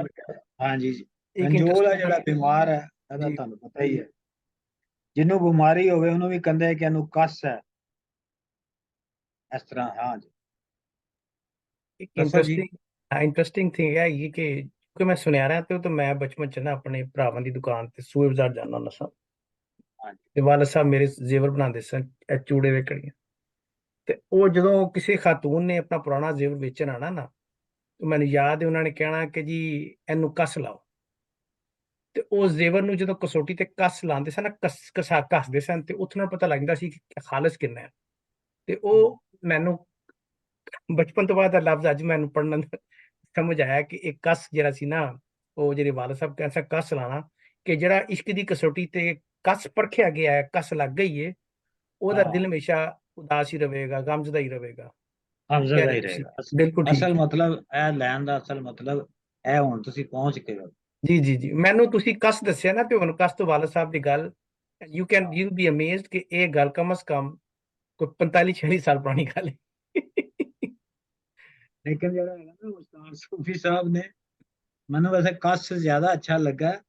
ਹਾਂਜੀ। ਇੱਕ ਰੰਜੋਲ ਹੈ ਇੰਟਰਸਟਿੰਗ ਜਿਹੜਾ ਬਿਮਾਰ ਹੈ, ਇਹਦਾ ਜੀ ਤੁਹਾਨੂੰ ਪਤਾ ਹੀ ਹੈ। ਜਿਹਨੂੰ ਬਿਮਾਰੀ ਹੋਵੇ ਉਹਨੂੰ ਵੀ ਕਹਿੰਦੇ ਕਿ ਇਹਨੂੰ ਕਸ ਹੈ, ਇਸ ਤਰ੍ਹਾਂ। ਹਾਂ ਜੀ ਇੱਕ ਦੱਸੋ ਜੀ। ਇੰਟਰਸਟਿੰਗ ਥਿੰਗ ਹੈ ਇਹ ਕਿ ਮੈਂ ਸੁਣਿਆ ਰਿਹਾ ਤੇ ਉਹ ਤਾਂ ਮੈਂ ਬਚਪਨ ਚ ਨਾ ਆਪਣੇ ਭਰਾਵਾਂ ਦੀ ਦੁਕਾਨ ਤੇ ਸੂਏ ਬਾਜ਼ਾਰ ਜਾਂਦਾ ਹੁੰਦਾ ਸਾਂ, ਹਾਂਜੀ ਤੇ ਵਾਲਾ ਸਾਹਿਬ ਮੇਰੇ ਜ਼ੇਵਰ ਬਣਾਉਂਦੇ ਸਨ, ਇਹ ਚੂੜੇ ਵੇਕੜੀਆਂ। ਤੇ ਉਹ ਜਦੋਂ ਕਿਸੇ ਖਾਤੂਨ ਨੇ ਆਪਣਾ ਪੁਰਾਣਾ ਜ਼ੇਵਰ ਵੇਚਣ ਆਣਾ ਨਾ, ਮੈਨੂੰ ਯਾਦ ਹੈ ਉਹਨਾਂ ਨੇ ਕਹਿਣਾ ਕਿ ਜੀ ਇਹਨੂੰ ਕੱਸ ਲਾਓ, ਤੇ ਉਸ ਜ਼ੇਵਰ ਨੂੰ ਜਦੋਂ ਕਸੌਟੀ ਤੇ ਕੱਸ ਲਾਉਂਦੇ ਸਨ ਨਾ, ਕੱਸਦੇ ਸਨ, ਤੇ ਉੱਥੋਂ ਨਾਲ ਪਤਾ ਲੱਗਦਾ ਸੀ ਕਿ ਖਾਲਸ ਕਿੰਨਾ ਹੈ। ਤੇ ਉਹ ਮੈਨੂੰ ਬਚਪਨ ਤੋਂ ਬਾਅਦ ਦਾ ਲਫ਼ਜ਼ ਅੱਜ ਮੈਨੂੰ ਪੜ੍ਹਨ ਸਮਝ ਆਇਆ ਕਿ ਇਹ ਕੱਸ ਜਿਹੜਾ ਸੀ ਨਾ, ਉਹ ਜਿਹੜੇ ਵਾਲਦ ਸਾਹਿਬ ਕਹਿੰਦੇ ਕੱਸ ਲਾਣਾ, ਕਿ ਜਿਹੜਾ ਇਸ਼ਕ ਦੀ ਕਸੌਟੀ ਤੇ ਕੱਸ ਪਰਖਿਆ ਗਿਆ ਹੈ, ਕੱਸ ਲੱਗ ਗਈ ਹੈ, ਉਹਦਾ ਦਿਲ ਹਮੇਸ਼ਾ ਉਦਾਸ ਹੀ ਰਹੇਗਾ, ਗਮਜ਼ਦਾ ਹੀ ਰਹੇਗਾ। ਹਮਜ਼ਾ ਕਹਿ ਦਾ ਰਹੇ ਹੀ ਤੁਸੀਂ, ਰਹੇਗਾ। ਬਿਲਕੁਲ ਠੀਕ ਅਸਲ ਹੈ। ਮਤਲਬ ਇਹ ਲੈਣ ਦਾ ਅਸਲ ਮਤਲਬ ਇਹ ਹੁਣ ਤੁਸੀਂ ਪਹੁੰਚ ਕੇ ਹੋ। ਜੀ ਜੀ ਜੀ, ਮੈਨੂੰ ਤੁਸੀਂ ਕੱਸ ਦੱਸਿਆ ਨਾ, ਤੇ ਹੁਣ ਕੱਸ ਤੋਂ ਵਾਲਦ ਸਾਹਿਬ ਦੀ ਗੱਲ, ਯੂ ਬੀ ਅਮੇਜ਼ਡ ਕਿ ਇਹ ਗੱਲ ਕਮ ਅਜ਼ ਕਮ ਕੋਈ 45-46 ਸਾਲ ਪੁਰਾਣੀ ਗੱਲ ਹੈ। ਲੇਕਿਨ ਜਿਹੜਾ ਹੈਗਾ ਨਾ ਉਸਤਾਦ ਸੂਫੀ ਸਾਹਿਬ ਨੇ, ਮੈਨੂੰ ਵੈਸੇ ਕੱਸ ਜ਼ਿਆਦਾ ਅੱਛਾ ਲੱਗਾ,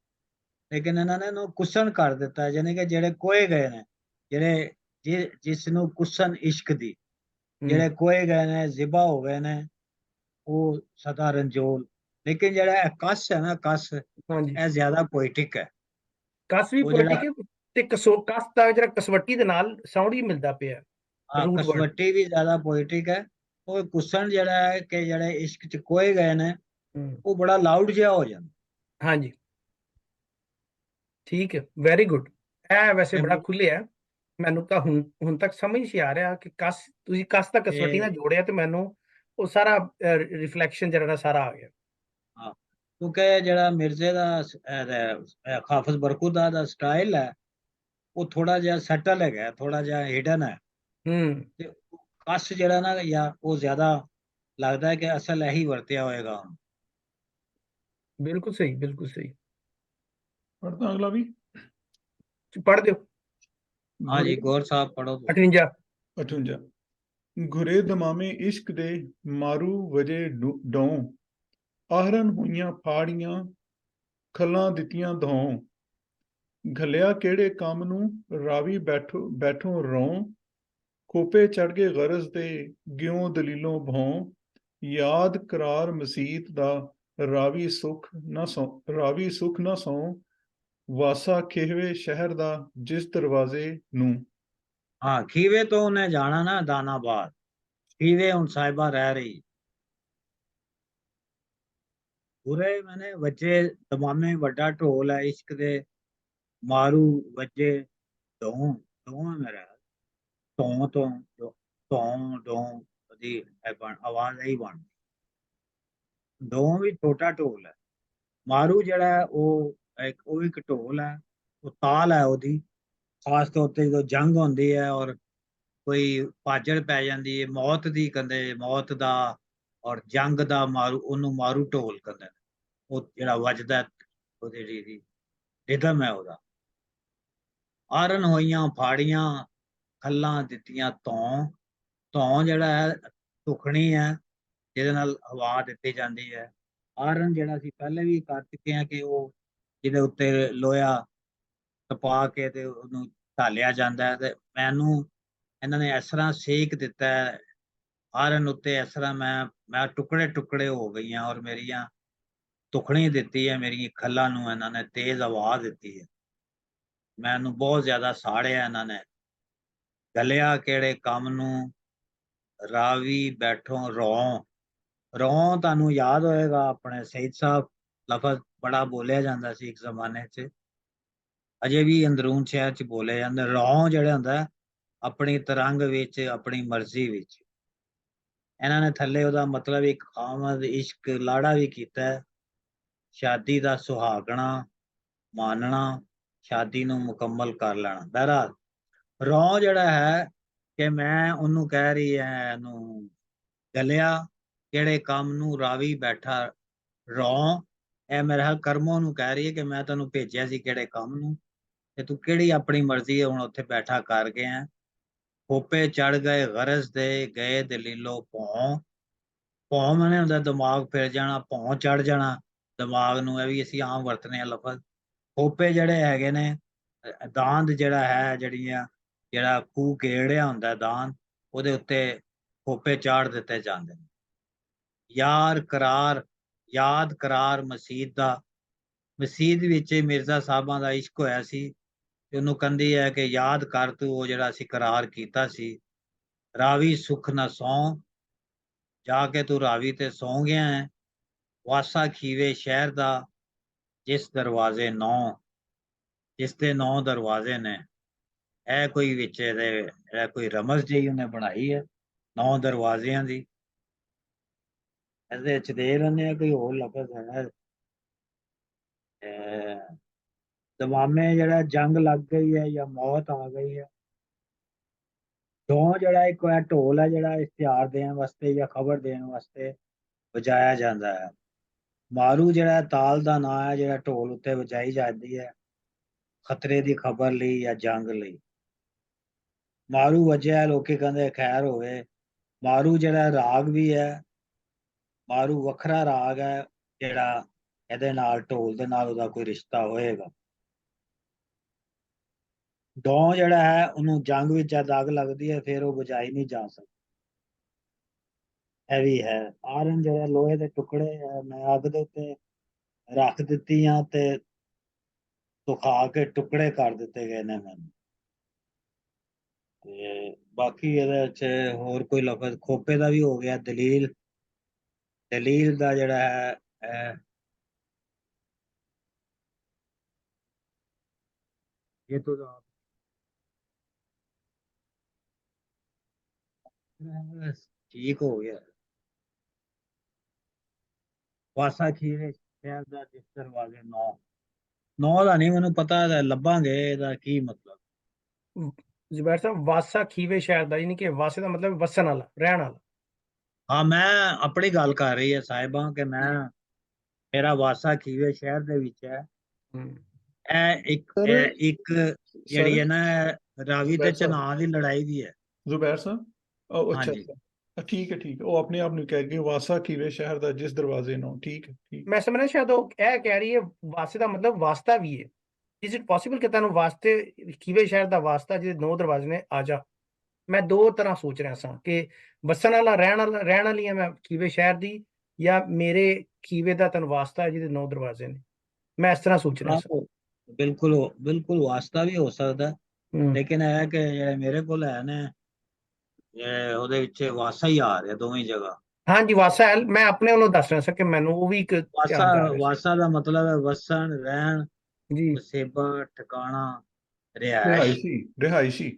ਲੇਕਿਨ ਇਹਨਾਂ ਨੇ ਇਹਨੂੰ ਕੁਸਨ ਕਰ ਦਿੱਤਾ, ਯਾਨੀ ਕਿ ਜਿਹੜੇ ਕੋਏ ਗਏ ਨੇ, ਜਿਹੜੇ ਜਿਸ ਨੂੰ ਕੁਸਨ ਇਸ਼ਕ ਦੀ, ਜਿਹੜੇ ਕੋਏ ਗਏ ਨੇ, ਜ਼ਿਬਾ ਹੋ ਗਏ ਨੇ, ਉਹ ਸਦਾ ਰੰਜੋਲ। ਲੇਕਿਨ ਜਿਹੜਾ ਇਹ ਕੱਸ ਹੈ ਨਾ, ਕੱਸ ਹਾਂਜੀ, ਇਹ ਜ਼ਿਆਦਾ ਪੋਇਟਿਕ ਹੈ। ਕੱਸ ਵੀ ਉਹ ਪੋਇਟਿਕ ਜਿਹੜਾ ਹੈ, ਤੇ ਕੱਸ ਦਾ ਜਿਹੜਾ ਕਸਵੱਟੀ ਦੇ ਨਾਲ ਸਾਊਂਡ ਹੀ ਮਿਲਦਾ ਪਿਆ, ਰੂਟ ਵਰਡ। ਕਸਵੱਟੀ ਵੀ ਜ਼ਿਆਦਾ ਪੋਇਟਿਕ ਹੈ। ਉਹ ਕੁਸਨ ਜਿਹੜਾ ਹੈ ਕਿ ਜਿਹੜੇ ਇਸ਼ਕ ਚ ਕੋਏ ਗਏ ਨੇ, ਉਹ ਬੜਾ ਲਾਊਡ ਜਿਹਾ ਹੋ ਜਾਂਦਾ। ਹਾਂਜੀ, ਠੀਕ ਹੈ, ਵੈਰੀ ਗੁੱਡ। ਇਹ ਵੈਸੇ ਬੜਾ ਖੁੱਲਿਆ, ਮੈਨੂੰ ਤਾਂ ਹੁਣ ਤੱਕ ਸਮਝ ਨਹੀਂ ਆ ਰਿਹਾ ਕਿ ਤੁਸੀਂ ਕੱਸ ਦਾ ਕਸਵੱਟੀ ਨਾਲ ਜੋੜਿਆ, ਤੇ ਮੈਨੂੰ ਉਹ ਸਾਰਾ ਰਿਫਲੈਕਸ਼ਨ ਜਿਹੜਾ ਨਾ ਸਾਰਾ ਆ ਗਿਆ। ਹਾਂ, ਕਿਉਂਕਿ ਜਿਹੜਾ ਮਿਰਜ਼ੇ ਦਾ ਹਾਫਿਜ਼ ਬਰਖੁਦਾ ਦਾ ਸਟਾਈਲ ਹੈ, ਉਹ ਥੋੜਾ ਜਿਹਾ ਸੈਟਲ ਹੈਗਾ, ਥੋੜਾ ਜਿਹਾ ਹਿਡਨ ਹੈ। ਤੇ ਕੱਸ ਜਿਹੜਾ ਨਾ, ਜਾਂ ਉਹ ਜ਼ਿਆਦਾ ਲੱਗਦਾ ਹੈ ਕਿ ਅਸਲ ਇਹੀ ਵਰਤਿਆ ਹੋਏਗਾ। ਬਿਲਕੁਲ ਸਹੀ, ਬਿਲਕੁਲ ਸਹੀ। ਪੜ੍ਹਦਾ ਅਗਲਾ ਵੀ, ਪੜ੍ਹ ਦਿਓ। हाँ जी, गौर साहब पढ़ो। 58। 58। ਘੁਰੇ ਦਮਾਮੇ ਇਸ਼ਕ ਦੇ ਮਾਰੂ ਵਜੇ ਡੋਂ, ਆਹਰਨ ਹੋਈਆਂ ਫਾੜੀਆਂ ਖੱਲਾਂ ਦਿੱਤੀਆਂ ਧੌਂ, ਘੱਲਿਆ ਕਿਹੜੇ ਕੰਮ ਨੂੰ ਰਾਵੀ ਬੈਠੋ ਰੋਂ, ਖੋਪੇ ਚੜ ਕੇ ਗਰਜ਼ ਤੇ ਗਿਉਂ ਦਲੀਲੋਂ ਭੌਂ, ਯਾਦ ਕਰਾਰ ਮਸੀਤ ਦਾ ਰਾਵੀ ਸੁਖ ਨਾ ਸੌਂ, ਵਾਸਾ ਖੇਹਵੇ ਸ਼ਹਿਰ ਦਾ ਜਿਸ ਦਰਵਾਜ਼ੇ ਨੂੰ। हाँ, खीवे तो उन्हें जाना ना दानाबाद, खीवे उन साहिबा रह रही। पूरे मैंने बच्चे दमामे वड्डा ढोल है इश्क दे, मारू वजे धों धों है मेरा ਧੌਂ ਤੋਂ ਧੌਂ ਡੋਂ ਦੀ ਆਵਾਜ਼ ਹੀ ਬਣ। ਡੋਂ ਵੀ ਛੋਟਾ ਢੋਲ ਹੈ। ਮਾਰੂ ਜਿਹੜਾ ਹੈ ਉਹ ਇੱਕ ਢੋਲ ਹੈ, ਉਹ ਤਾਲ ਹੈ ਉਹਦੀ, ਖਾਸ ਤੌਰ ਤੇ ਜਦੋਂ ਜੰਗ ਹੁੰਦੀ ਹੈ ਔਰ ਕੋਈ ਭਾਜੜ ਪੈ ਜਾਂਦੀ ਹੈ, ਮੌਤ ਦੀ ਕਹਿੰਦੇ, ਮੌਤ ਦਾ ਔਰ ਜੰਗ ਦਾ, ਮਾਰੂ ਉਹਨੂੰ ਮਾਰੂ ਢੋਲ ਕਹਿੰਦੇ ਨੇ। ਉਹ ਜਿਹੜਾ ਵੱਜਦਾ, ਉਹਦੀ ਜਿਹੜੀ ਰਿਦਮ ਹੈ ਉਹਦਾ। ਆਰਨ ਹੋਈਆਂ ਫਾੜੀਆਂ ਖੱਲਾਂ ਦਿੱਤੀਆਂ ਧੌਂ, ਧੌਂ ਜਿਹੜਾ ਹੈ ਧੁਖਣੀ ਹੈ, ਜਿਹਦੇ ਨਾਲ ਹਵਾ ਦਿੱਤੀ ਜਾਂਦੀ ਹੈ। ਆਰਨ ਜਿਹੜਾ ਅਸੀਂ ਪਹਿਲੇ ਵੀ ਕਰ ਚੁੱਕੇ ਹਾਂ ਕਿ ਉਹ ਜਿਹਦੇ ਉੱਤੇ ਲੋਹਾ ਤਪਾ ਕੇ ਤੇ ਉਹਨੂੰ ਢਾਲਿਆ ਜਾਂਦਾ ਹੈ, ਤੇ ਮੈਨੂੰ ਇਹਨਾਂ ਨੇ ਇਸ ਤਰ੍ਹਾਂ ਸੇਕ ਦਿੱਤਾ ਹੈ ਆਰਨ ਉੱਤੇ, ਇਸ ਤਰ੍ਹਾਂ ਮੈਂ ਟੁਕੜੇ ਟੁਕੜੇ ਹੋ ਗਈਆਂ, ਔਰ ਮੇਰੀਆਂ ਧੁਖਣੀ ਦਿੱਤੀ ਹੈ, ਮੇਰੀ ਖੱਲਾਂ ਨੂੰ ਇਹਨਾਂ ਨੇ ਤੇਜ਼ ਹਵਾ ਦਿੱਤੀ ਹੈ, ਮੈਨੂੰ ਬਹੁਤ ਜ਼ਿਆਦਾ ਸਾੜਿਆ ਇਹਨਾਂ ਨੇ। ਗਲਿਆ ਕਿਹੜੇ ਕੰਮ ਨੂੰ ਰਾਵੀ ਬੈਠੋ ਰੋਂ, ਰੋਂ ਤੁਹਾਨੂੰ ਯਾਦ ਹੋਏਗਾ ਆਪਣੇ ਸਈਦ ਸਾਹਿਬ, ਲਫ਼ਜ਼ ਬੜਾ ਬੋਲਿਆ ਜਾਂਦਾ ਸੀ ਇੱਕ ਜ਼ਮਾਨੇ 'ਚ, ਅਜੇ ਵੀ ਅੰਦਰੂਨ ਸ਼ਹਿਰ 'ਚ ਬੋਲਿਆ ਜਾਂਦਾ। ਰੋਂ ਜਿਹੜਾ ਹੁੰਦਾ ਆਪਣੀ ਤਰੰਗ ਵਿੱਚ, ਆਪਣੀ ਮਰਜ਼ੀ ਵਿੱਚ। ਇਹਨਾਂ ਨੇ ਥੱਲੇ ਉਹਦਾ ਮਤਲਬ ਇੱਕ ਆਮਦ ਇਸ਼ਕ ਲਾੜਾ ਵੀ ਕੀਤਾ ਹੈ, ਸ਼ਾਦੀ ਦਾ ਸੁਹਾਗਣਾ ਮਾਨਣਾ, ਸ਼ਾਦੀ ਨੂੰ ਮੁਕੰਮਲ ਕਰ ਲੈਣਾ। ਬਹਰਾਲ ਰੌਂ ਜਿਹੜਾ ਹੈ ਕਿ ਮੈਂ ਉਹਨੂੰ ਕਹਿ ਰਹੀ ਹੈ, ਇਹਨੂੰ ਗਲਿਆ ਕਿਹੜੇ ਕੰਮ ਨੂੰ ਰਾਵੀ ਬੈਠਾ ਰੌਂ, ਇਹ ਮੇਰੇ ਹਾਲ ਕਰਮੋਂ ਨੂੰ ਕਹਿ ਰਹੀ ਹੈ ਕਿ ਮੈਂ ਤੈਨੂੰ ਭੇਜਿਆ ਸੀ ਕਿਹੜੇ ਕੰਮ ਨੂੰ, ਤੇ ਤੂੰ ਕਿਹੜੀ ਆਪਣੀ ਮਰਜ਼ੀ ਹੁਣ ਉੱਥੇ ਬੈਠਾ ਕਰ ਗਿਆ। ਖੋਪੇ ਚੜ ਗਏ ਗਰਜ਼ ਦੇ ਗਏ ਦਲੀਲੋ ਭੌਂ, ਭੌਂ ਮਨੇ ਹੁੰਦਾ ਦਿਮਾਗ ਫਿਰ ਜਾਣਾ, ਭੌਂ ਚੜ ਜਾਣਾ ਦਿਮਾਗ ਨੂੰ, ਇਹ ਵੀ ਅਸੀਂ ਆਮ ਵਰਤਨੇ ਆ ਲਫ਼ਜ਼। ਖੋਪੇ ਜਿਹੜੇ ਹੈਗੇ ਨੇ, ਦਾੰਦ ਜਿਹੜਾ ਹੈ, ਜਿਹੜਾ ਖੂਹ ਗੇੜਿਆ ਹੁੰਦਾ ਦਾੰਦ, ਉਹਦੇ ਉੱਤੇ ਖੋਪੇ ਚਾੜ ਦਿੱਤੇ ਜਾਂਦੇ ਨੇ। ਯਾਦ ਕਰਾਰ ਮਸੀਤ ਦਾ, ਮਸੀਤ ਵਿੱਚ ਮਿਰਜ਼ਾ ਸਾਹਿਬਾਂ ਦਾ ਇਸ਼ਕ ਹੋਇਆ ਸੀ, ਤੇ ਉਹਨੂੰ ਕਹਿੰਦੀ ਹੈ ਕਿ ਯਾਦ ਕਰ ਤੂੰ ਉਹ ਜਿਹੜਾ ਅਸੀਂ ਕਰਾਰ ਕੀਤਾ ਸੀ। ਰਾਵੀ ਸੁਖ ਨਾ ਸੌਂ, ਜਾ ਕੇ ਤੂੰ ਰਾਵੀ ਤੇ ਸੌਂ ਗਿਆ ਹੈ, ਵਾਸਾ ਖੀਵੇ ਸ਼ਹਿਰ ਦਾ ਜਿਸ ਦਰਵਾਜ਼ੇ 9, ਜਿਸ ਦੇ 9 ਦਰਵਾਜ਼ੇ ਨੇ। ਇਹ ਕੋਈ ਵਿੱਚ ਇਹਦੇ ਇਹ ਕੋਈ ਰਮਜ਼ ਜਿਹੀ ਉਹਨੇ ਬਣਾਈ ਹੈ 9 ਦਰਵਾਜ਼ਿਆਂ ਦੀ। ਇਹਦੇ ਵਿੱਚ ਦੇ ਰਹਿੰਦੇ ਆ ਕੋਈ ਹੋਰ ਲਫ਼ਜ਼ ਹੈ ਦਮਾਮੇ ਜਿਹੜਾ ਜੰਗ ਲੱਗ ਗਈ ਹੈ ਜਾਂ ਮੌਤ ਆ ਗਈ ਹੈ। ਡੋਂ ਜਿਹੜਾ ਇੱਕ ਹੈ ਢੋਲ ਹੈ ਜਿਹੜਾ ਇਸ਼ਤਿਹਾਰ ਦੇਣ ਵਾਸਤੇ ਜਾਂ ਖਬਰ ਦੇਣ ਵਾਸਤੇ ਵਜਾਇਆ ਜਾਂਦਾ ਹੈ। ਮਾਰੂ ਜਿਹੜਾ ਤਾਲ ਦਾ ਨਾਂ ਹੈ ਜਿਹੜਾ ਢੋਲ ਉੱਤੇ ਵਜਾਈ ਜਾਂਦੀ ਹੈ ਖਤਰੇ ਦੀ ਖਬਰ ਲਈ ਜਾਂ ਜੰਗ ਲਈ। ਮਾਰੂ ਵਜਿਆ ਲੋਕੀ ਕਹਿੰਦੇ ਖੈਰ ਹੋਵੇ। ਮਾਰੂ ਜਿਹੜਾ ਰਾਗ ਵੀ ਹੈ, ਮਾਰੂ ਵੱਖਰਾ ਰਾਗ ਹੈ ਜਿਹੜਾ ਇਹਦੇ ਨਾਲ ਢੋਲ ਦੇ ਨਾਲ ਉਹਦਾ ਕੋਈ ਰਿਸ਼ਤਾ ਹੋਏਗਾ। ਡੌਂ ਜਿਹੜਾ ਹੈ ਉਹਨੂੰ ਜੰਗ ਵਿੱਚ ਜਦ ਅੱਗ ਲੱਗਦੀ ਹੈ ਫਿਰ ਉਹ ਬੁਝਾਈ ਨਹੀਂ ਜਾ ਸਕਦੀ। ਇਹ ਵੀ ਹੈ। ਆਰਨ ਜਿਹੜਾ ਲੋਹੇ ਦੇ ਟੁਕੜੇ ਹੈ ਮੈਂ ਅੱਗ ਦੇ ਉੱਤੇ ਰੱਖ ਦਿੱਤੀਆਂ ਤੇ ਸੁਖਾ ਕੇ ਟੁਕੜੇ ਕਰ ਦਿੱਤੇ ਗਏ ਨੇ ਮੈਨੂੰ। ਤੇ ਬਾਕੀ ਇਹਦੇ ਵਿੱਚ ਹੋਰ ਕੋਈ ਲਫ਼ਜ਼ ਖੋਪੇ ਦਾ ਵੀ ਹੋ ਗਿਆ। ਦਲੀਲ, ਦਲੀਲ ਦਾ ਜਿਹੜਾ ਹੈ ਇਹ ਤੋਂ ਠੀਕ ਹੋ ਗਿਆ। ਵਾਸਾ ਖੀਵੇ ਸ਼ਹਿਰ ਦਾ ਜਿਸ ਦਰਵਾਜ਼ੇ 9, 9 ਦਾ ਨਹੀਂ ਮੈਨੂੰ ਪਤਾ, ਲੱਭਾਂਗੇ ਇਹਦਾ ਕੀ ਮਤਲਬ। ਜ਼ੁਬੈਰ ਸਾਹਿਬ ਵਾਸਾ ਖੀਵੇ ਸ਼ਹਿਰ ਦਾ ਯਾਨੀ ਕਿ ਵਾਸੇ ਦਾ ਮਤਲਬ ਵਸਣ ਵਾਲਾ, ਰਹਿਣ ਵਾਲਾ। ਹਾਂ ਮੈਂ ਆਪਣੀ ਗੱਲ ਕਰ ਰਹੀ ਹੈ ਸਾਹਿਬਾਂ ਕਿ ਮੇਰਾ ਵਾਸਾ ਖੀਵੇ ਸ਼ਹਿਰ ਦੇ ਵਿੱਚ ਹੈ। ਇਹ ਸਰ ਇੱਕ ਜਿਹੜੀ ਹੈ ਨਾ ਰਾਵੀ ਤੇ ਜ਼ੁਬੈਰ ਸਾਹਿਬ ਚਨਾਹ ਦੀ ਲੜਾਈ ਵੀ ਹੈ। ਜ਼ੁਬੈਰ ਸਾਹਿਬ ਅੱਛਾ ਹਾਂਜੀ ਅੱਛਾ ਠੀਕ ਹੈ ਉਹ ਆਪਣੇ ਆਪ ਨੂੰ ਕਹਿ ਗਏ ਵਾਸਾ ਖੀਵੇ ਸ਼ਹਿਰ ਦਾ ਜਿਸ ਦਰਵਾਜ਼ੇ ਨੂੰ। ਠੀਕ ਹੈ ਠੀਕ। ਮੈਂ ਸਮਝਿਆ ਸ਼ਾਇਦ ਉਹ ਇਹ ਕਹਿ ਰਹੀ ਹੈ ਵਾਸੇ ਦਾ ਮਤਲਬ ਵਾਸਤਾ ਵੀ ਹੈ। ਇਜ਼ ਇਟ ਪੋਸੀਬਲ ਕਿ ਤੈਨੂੰ ਵਾਸਤੇ ਖੀਵੇ ਸ਼ਹਿਰ ਦਾ ਵਾਸਤਾ ਜਿਹਦੇ 9 ਦਰਵਾਜ਼ੇ ਨੇ ਆ ਜਾ। ਮੈਂ ਦੋ ਤਰ੍ਹਾਂ ਸੋਚ ਰਿਹਾ ਸਾਂ ਕਿ ਵਸਣ ਵਾਲਾ ਰਹਿਣ ਵਾਲੀ ਹਾਂ ਮੈਂ ਖੀਵੇ ਸ਼ਹਿਰ ਦੀ, ਜਾਂ ਮੇਰੇ ਖੀਵੇ ਦਾ ਤੈਨੂੰ ਵਾਸਤਾ ਹੈ ਜਿਹਦੇ 9 ਦਰਵਾਜ਼ੇ ਨੇ। ਮੈਂ ਇਸ ਤਰ੍ਹਾਂ ਸੋਚ ਰਿਹਾ ਸਾਂ। ਬਿਲਕੁਲ ਬਿਲਕੁਲ ਵਾਸਤਾ ਵੀ ਹੋ ਸਕਦਾ, ਹੂੰ ਲੇਕਿਨ ਇਹ ਕਿ ਜਿਹੜੇ ਮੇਰੇ ਕੋਲ ਹੈ ਨੇ ਉਹਦੇ ਵਿੱਚ ਵਾਸਾ ਹੀ ਆ ਰਿਹਾ ਦੋਵੇਂ ਜਗ੍ਹਾ। ਹਾਂਜੀ ਵਾਸਾ ਹੈ। ਮੈਂ ਆਪਣੇ ਵੱਲੋਂ ਦੱਸ ਰਿਹਾ ਸਾਂ ਕਿ ਮੈਨੂੰ ਉਹ ਵੀ ਇੱਕ ਵਾਸਾ, ਧਿਆਨ ਜਾ ਰਿਹਾ ਸੀ ਵਾਸਾ ਦਾ ਮਤਲਬ ਹੈ ਵਸਣ, ਰਹਿਣ, ਜੀ। ਵਸੇਬਾ, ਠਿਕਾਣਾ, ਰਿਹਾਇਸ਼। ਰਿਹਾਇਸ਼ੀ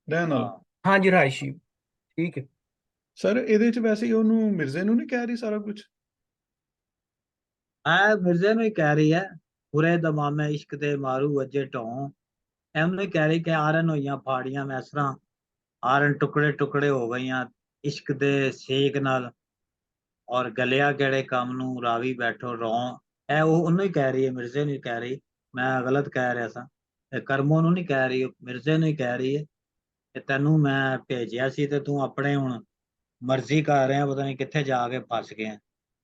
ਰਹਿਣ ਵਾਲਾ। ਹਾਂ ਹਾਂਜੀ ਰਿਹਾਇਸ਼ੀ, ਠੀਕ ਹੈ। ਸਰ ਇਹਦੇ ਚ ਵੈਸੇ ਉਹਨੂੰ ਮਿਰਜ਼ੇ ਨੂੰ ਨਹੀਂ ਕਹਿ ਰਹੀ ਸਾਰਾ ਕੁਝ? ਮਿਰਜ਼ੇ ਨੂੰ ਹੀ ਕਹਿ ਰਹੀ ਹੈ ਪੂਰੇ ਦਮਾਮੇ ਇਸ਼ਕ ਦੇ ਮਾਰੂ ਵੱਜੇ ਢੋਂ। ਇਹਨੂੰ ਹੀ ਕਹਿ ਰਹੀ ਕਿ ਆਰਨ ਹੋਈਆਂ ਫਾੜੀਆਂ ਮੈਸਰਾਂ, ਆਰਨ ਟੁਕੜੇ ਟੁਕੜੇ ਹੋ ਗਈਆਂ ਇਸ਼ਕ ਦੇ ਸੇਕ ਨਾਲ, ਔਰ ਗਲਿਆ ਕਿਹੜੇ ਕੰਮ ਨੂੰ ਰਾਵੀ ਬੈਠੋ ਰੋਂ। ਇਹ ਉਹਨੂੰ ਹੀ ਕਹਿ ਰਹੀ ਹੈ, ਮਿਰਜ਼ੇ ਨੂੰ ਹੀ ਕਹਿ ਰਹੀ। ਮੈਂ ਗਲਤ ਕਹਿ ਰਿਹਾ ਸਾਂ। ਕਰਮੋਂ ਨੂੰ ਨਹੀਂ ਕਹਿ ਰਹੀ, ਮਿਰਜ਼ੇ ਨੂੰ ਹੀ ਕਹਿ ਰਹੀ ਹੈ ਕਿ ਤੈਨੂੰ ਮੈਂ ਭੇਜਿਆ ਸੀ ਤੇ ਤੂੰ ਆਪਣੇ ਹੁਣ ਮਰਜ਼ੀ ਕਰ ਰਿਹਾ, ਪਤਾ ਨਹੀਂ ਕਿੱਥੇ ਜਾ ਕੇ ਫਸ ਗਿਆ।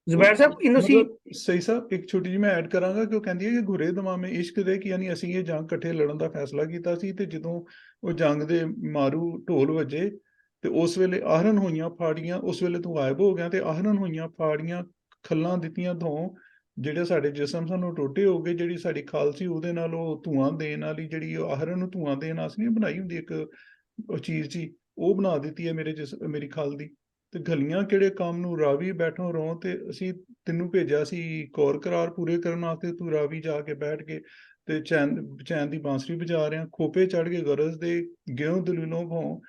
ਜ਼ੁਬੈਰ ਸਾਹਿਬ ਇਹਨੂੰ ਸੀ ਮਤਲਬ ਸਹੀ ਸਾਹਿਬ ਇੱਕ ਛੋਟੀ ਜਿਹੀ ਮੈਂ ਐਡ ਕਰਾਂਗਾ ਕਿ ਉਹ ਕਹਿੰਦੀ ਹੈ ਕਿ ਘੁਰੇ ਦਮਾਮੇ ਇਸ਼ਕ ਦੇ ਕਿ ਯਾਨੀ ਅਸੀਂ ਇਹ ਜੰਗ ਇਕੱਠੇ ਲੜਨ ਦਾ ਫੈਸਲਾ ਕੀਤਾ ਸੀ ਤੇ ਜਦੋਂ ਉਹ ਜੰਗ ਦੇ ਮਾਰੂ ਢੋਲ ਵੱਜੇ ਤੇ ਉਸ ਵੇਲੇ ਆਹਰਨ ਹੋਈਆਂ ਫਾੜੀਆਂ, ਉਸ ਵੇਲੇ ਤੂੰ ਗਾਇਬ ਹੋ ਗਿਆ ਤੇ ਆਹਰਨ ਹੋਈਆਂ ਫਾੜੀਆਂ ਖੱਲਾਂ ਦਿੱਤੀਆਂ ਧੋਂ। ਜਿਹੜੇ ਸਾਡੇ ਜਿਸਮ ਸਾਨੂੰ ਟੋਟੇ ਹੋ ਗਏ, ਜਿਹੜੀ ਸਾਡੀ ਖਾਲ ਸੀ ਉਹਦੇ ਨਾਲ ਉਹ ਧੂਆਂ ਦੇਣ ਵਾਲੀ ਜਿਹੜੀ ਆਹਰਨ ਨੂੰ ਧੂਆਂ ਦੇਣ ਵਾਸਤੇ ਨਹੀਂ ਬਣਾਈ ਹੁੰਦੀ ਇੱਕ ਚੀਜ਼ ਜੀ, ਉਹ ਬਣਾ ਦਿੱਤੀ ਹੈ ਮੇਰੀ ਖਾਲ ਦੀ। ਤੇ ਗਲੀਆਂ ਕਿਹੜੇ ਕੰਮ ਨੂੰ ਰਾਵੀ ਬੈਠੋ ਰੋਂ, ਤੇ ਅਸੀਂ ਤੈਨੂੰ ਭੇਜਿਆ ਸੀ ਕੌਰ ਕਰਾਰ ਪੂਰੇ ਕਰਨ ਵਾਸਤੇ, ਤੂੰ ਰਾਵੀ ਜਾ ਕੇ ਬੈਠ ਕੇ ਤੇ ਚੈਨ ਦੀ ਬਾਂਸਰੀ ਵਜਾ ਰਿਹਾ। ਖੋਪੇ ਚੜ ਕੇ ਗਰਜ਼ ਦੇ ਗਿਓ ਦਲੀਲੋਂ ਭੋਂ।